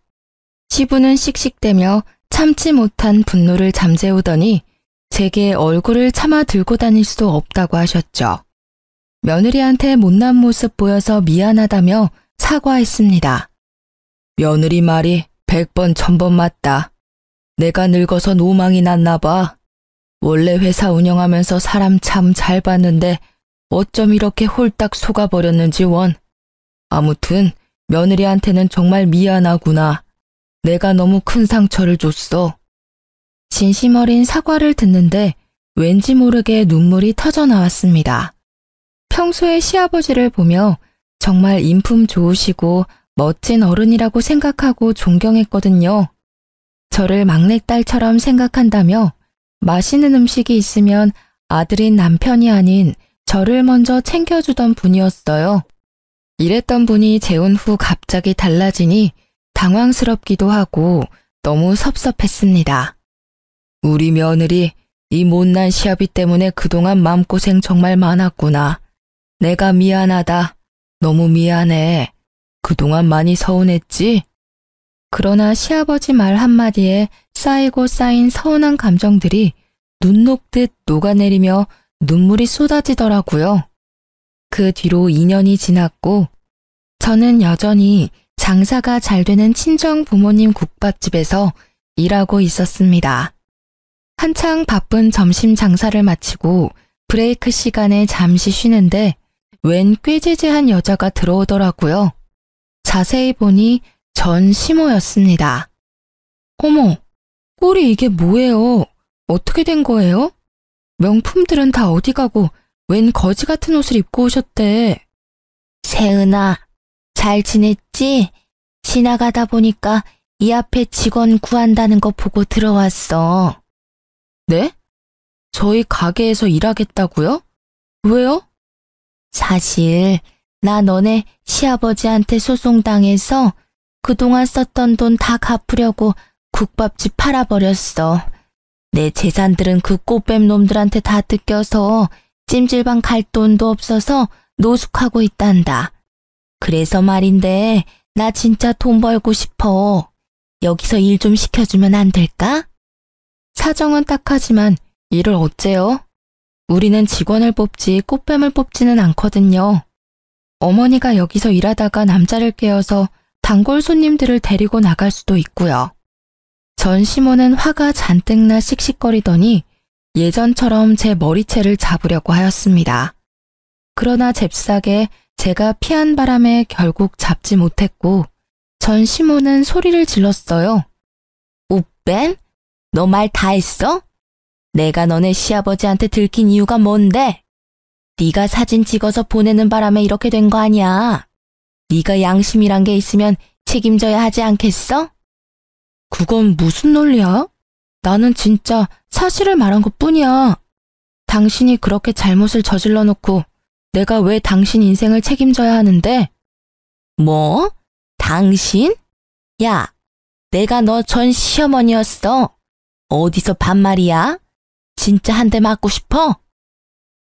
시부는 씩씩대며 참지 못한 분노를 잠재우더니 제게 얼굴을 차마 들고 다닐 수 없다고 하셨죠. 며느리한테 못난 모습 보여서 미안하다며 사과했습니다. 며느리 말이 100번 1000번 맞다. 내가 늙어서 노망이 났나 봐. 원래 회사 운영하면서 사람 참 잘 봤는데 어쩜 이렇게 홀딱 속아버렸는지 원. 아무튼 며느리한테는 정말 미안하구나. 내가 너무 큰 상처를 줬어. 진심 어린 사과를 듣는데 왠지 모르게 눈물이 터져 나왔습니다. 평소에 시아버지를 보며 정말 인품 좋으시고 멋진 어른이라고 생각하고 존경했거든요. 저를 막내딸처럼 생각한다며 맛있는 음식이 있으면 아들인 남편이 아닌 저를 먼저 챙겨주던 분이었어요. 이랬던 분이 재혼 후 갑자기 달라지니 당황스럽기도 하고 너무 섭섭했습니다. 우리 며느리 이 못난 시아비 때문에 그동안 마음고생 정말 많았구나. 내가 미안하다. 너무 미안해. 그동안 많이 서운했지? 그러나 시아버지 말 한마디에 쌓이고 쌓인 서운한 감정들이 눈 녹듯 녹아내리며 눈물이 쏟아지더라고요. 그 뒤로 2년이 지났고 저는 여전히 장사가 잘 되는 친정 부모님 국밥집에서 일하고 있었습니다. 한창 바쁜 점심 장사를 마치고 브레이크 시간에 잠시 쉬는데 웬 꾀지지한 여자가 들어오더라고요. 자세히 보니 전 시모였습니다. 어머, 꼴이 이게 뭐예요? 어떻게 된 거예요? 명품들은 다 어디 가고 웬 거지 같은 옷을 입고 오셨대. 세은아, 잘 지냈지? 지나가다 보니까 이 앞에 직원 구한다는 거 보고 들어왔어. 네? 저희 가게에서 일하겠다고요? 왜요? 사실 나 너네 시아버지한테 소송당해서 그동안 썼던 돈 다 갚으려고 국밥집 팔아버렸어. 내 재산들은 그 꽃뱀 놈들한테 다 뜯겨서 찜질방 갈 돈도 없어서 노숙하고 있단다. 그래서 말인데 나 진짜 돈 벌고 싶어. 여기서 일 좀 시켜주면 안 될까? 사정은 딱하지만 일을 어째요? 우리는 직원을 뽑지 꽃뱀을 뽑지는 않거든요. 어머니가 여기서 일하다가 남자를 깨어서 단골 손님들을 데리고 나갈 수도 있고요. 전시모는 화가 잔뜩 나 씩씩거리더니 예전처럼 제 머리채를 잡으려고 하였습니다. 그러나 잽싸게 제가 피한 바람에 결국 잡지 못했고 전시모는 소리를 질렀어요. 오뺀? 너 말 다 했어? 내가 너네 시아버지한테 들킨 이유가 뭔데? 네가 사진 찍어서 보내는 바람에 이렇게 된 거 아니야. 네가 양심이란 게 있으면 책임져야 하지 않겠어? 그건 무슨 논리야? 나는 진짜 사실을 말한 것뿐이야. 당신이 그렇게 잘못을 저질러 놓고 내가 왜 당신 인생을 책임져야 하는데? 뭐? 당신? 야, 내가 너 전 시어머니였어. 어디서 반말이야? 진짜 한 대 맞고 싶어?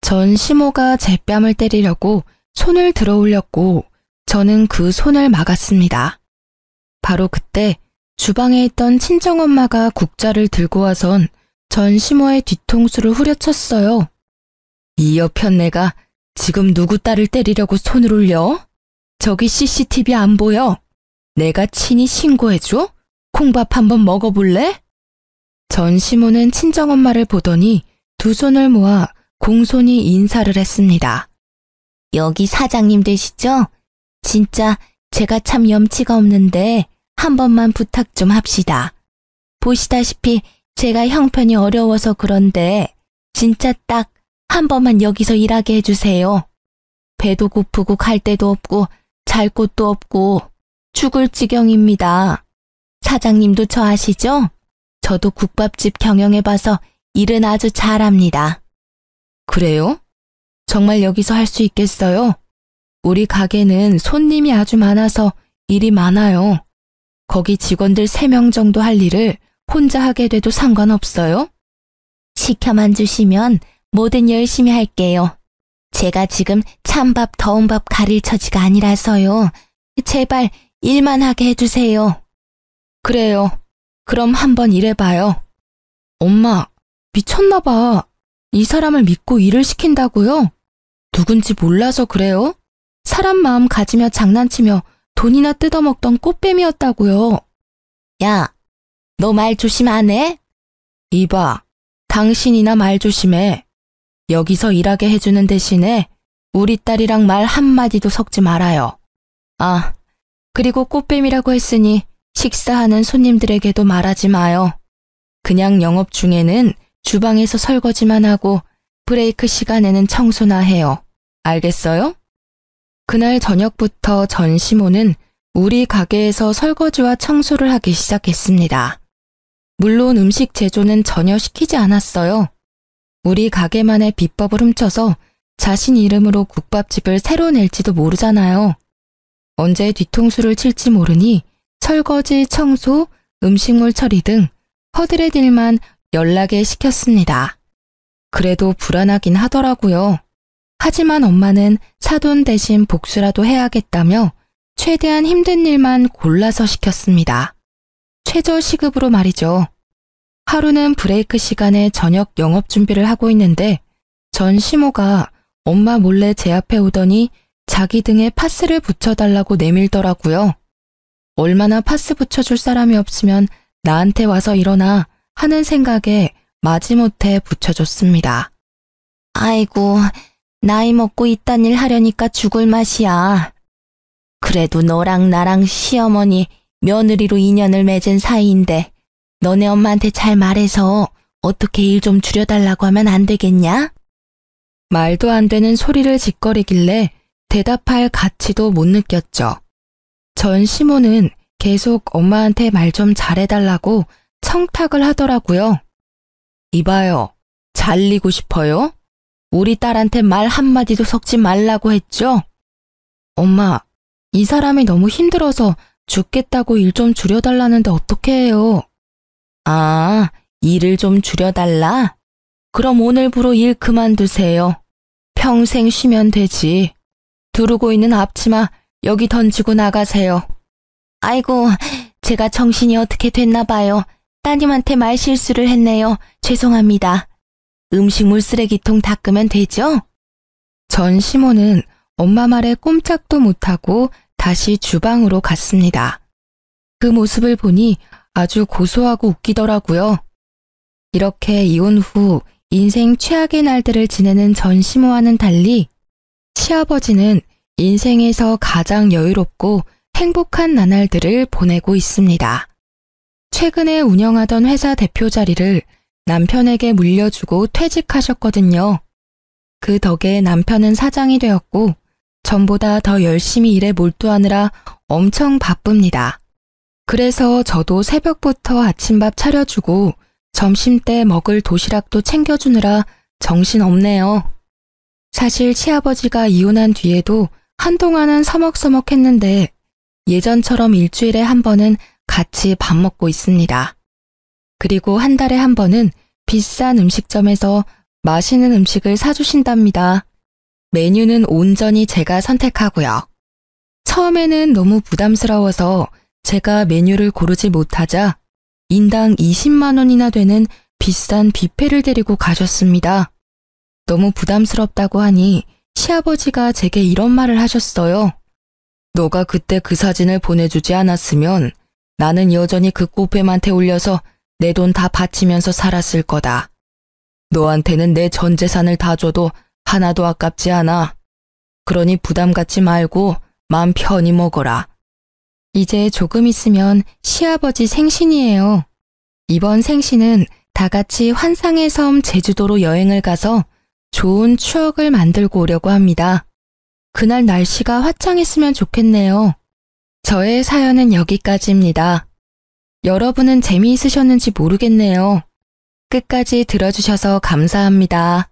전 시모가 제 뺨을 때리려고 손을 들어 올렸고 저는 그 손을 막았습니다. 바로 그때 주방에 있던 친정엄마가 국자를 들고 와선 전 시모의 뒤통수를 후려쳤어요. 이 여편네가 지금 누구 딸을 때리려고 손을 올려? 저기 CCTV 안 보여? 내가 친히 신고해줘? 콩밥 한번 먹어볼래? 전 시모는 친정엄마를 보더니 두 손을 모아 공손히 인사를 했습니다. 여기 사장님 되시죠? 진짜 제가 참 염치가 없는데 한 번만 부탁 좀 합시다. 보시다시피 제가 형편이 어려워서 그런데 진짜 딱 한 번만 여기서 일하게 해주세요. 배도 고프고 갈 데도 없고 잘 곳도 없고 죽을 지경입니다. 사장님도 저 아시죠? 저도 국밥집 경영해봐서 일은 아주 잘합니다. 그래요? 정말 여기서 할 수 있겠어요? 우리 가게는 손님이 아주 많아서 일이 많아요. 거기 직원들 3명 정도 할 일을 혼자 하게 돼도 상관없어요? 시켜만 주시면 뭐든 열심히 할게요. 제가 지금 찬밥 더운 밥 가릴 처지가 아니라서요. 제발 일만 하게 해주세요. 그래요. 그럼 한번 일해봐요. 엄마, 미쳤나 봐. 이 사람을 믿고 일을 시킨다고요? 누군지 몰라서 그래요? 사람 마음 가지며 장난치며 돈이나 뜯어먹던 꽃뱀이었다고요. 야, 너 말 조심 안 해? 이봐, 당신이나 말 조심해. 여기서 일하게 해주는 대신에 우리 딸이랑 말 한마디도 섞지 말아요. 아, 그리고 꽃뱀이라고 했으니 식사하는 손님들에게도 말하지 마요. 그냥 영업 중에는 주방에서 설거지만 하고 브레이크 시간에는 청소나 해요. 알겠어요? 그날 저녁부터 전 시모는 우리 가게에서 설거지와 청소를 하기 시작했습니다. 물론 음식 제조는 전혀 시키지 않았어요. 우리 가게만의 비법을 훔쳐서 자신 이름으로 국밥집을 새로 낼지도 모르잖아요. 언제 뒤통수를 칠지 모르니 설거지, 청소, 음식물 처리 등 허들의 일만 연락에 시켰습니다. 그래도 불안하긴 하더라고요. 하지만 엄마는 사돈 대신 복수라도 해야겠다며 최대한 힘든 일만 골라서 시켰습니다. 최저 시급으로 말이죠. 하루는 브레이크 시간에 저녁 영업 준비를 하고 있는데 전 시모가 엄마 몰래 제 앞에 오더니 자기 등에 파스를 붙여달라고 내밀더라고요. 얼마나 파스 붙여줄 사람이 없으면 나한테 와서 일어나 하는 생각에 마지못해 붙여줬습니다. 아이고, 나이 먹고 이딴 일 하려니까 죽을 맛이야. 그래도 너랑 나랑 시어머니, 며느리로 인연을 맺은 사이인데 너네 엄마한테 잘 말해서 어떻게 일 좀 줄여달라고 하면 안 되겠냐? 말도 안 되는 소리를 짓거리길래 대답할 가치도 못 느꼈죠. 전 시모는 계속 엄마한테 말 좀 잘해달라고 청탁을 하더라고요. 이봐요, 잘리고 싶어요? 우리 딸한테 말 한마디도 섞지 말라고 했죠? 엄마, 이 사람이 너무 힘들어서 죽겠다고 일 좀 줄여달라는데 어떻게 해요? 아, 일을 좀 줄여달라? 그럼 오늘부로 일 그만두세요. 평생 쉬면 되지. 두르고 있는 앞치마 여기 던지고 나가세요. 아이고, 제가 정신이 어떻게 됐나 봐요. 따님한테 말 실수를 했네요. 죄송합니다. 음식물 쓰레기통 닦으면 되죠? 전 시모는 엄마 말에 꼼짝도 못하고 다시 주방으로 갔습니다. 그 모습을 보니 아주 고소하고 웃기더라고요. 이렇게 이혼 후 인생 최악의 날들을 지내는 전시모와는 달리 시아버지는 인생에서 가장 여유롭고 행복한 나날들을 보내고 있습니다. 최근에 운영하던 회사 대표 자리를 남편에게 물려주고 퇴직하셨거든요. 그 덕에 남편은 사장이 되었고 전보다 더 열심히 일에 몰두하느라 엄청 바쁩니다. 그래서 저도 새벽부터 아침밥 차려주고 점심때 먹을 도시락도 챙겨주느라 정신없네요. 사실 시아버지가 이혼한 뒤에도 한동안은 서먹서먹했는데 예전처럼 일주일에 한 번은 같이 밥 먹고 있습니다. 그리고 한 달에 한 번은 비싼 음식점에서 맛있는 음식을 사주신답니다. 메뉴는 온전히 제가 선택하고요. 처음에는 너무 부담스러워서 제가 메뉴를 고르지 못하자 인당 20만 원이나 되는 비싼 뷔페를 데리고 가셨습니다. 너무 부담스럽다고 하니 시아버지가 제게 이런 말을 하셨어요. 너가 그때 그 사진을 보내주지 않았으면 나는 여전히 그 꽃뱀한테 올려서 내 돈 다 바치면서 살았을 거다. 너한테는 내 전 재산을 다 줘도 하나도 아깝지 않아. 그러니 부담 갖지 말고 마음 편히 먹어라. 이제 조금 있으면 시아버지 생신이에요. 이번 생신은 다 같이 환상의 섬 제주도로 여행을 가서 좋은 추억을 만들고 오려고 합니다. 그날 날씨가 화창했으면 좋겠네요. 저의 사연은 여기까지입니다. 여러분은 재미있으셨는지 모르겠네요. 끝까지 들어주셔서 감사합니다.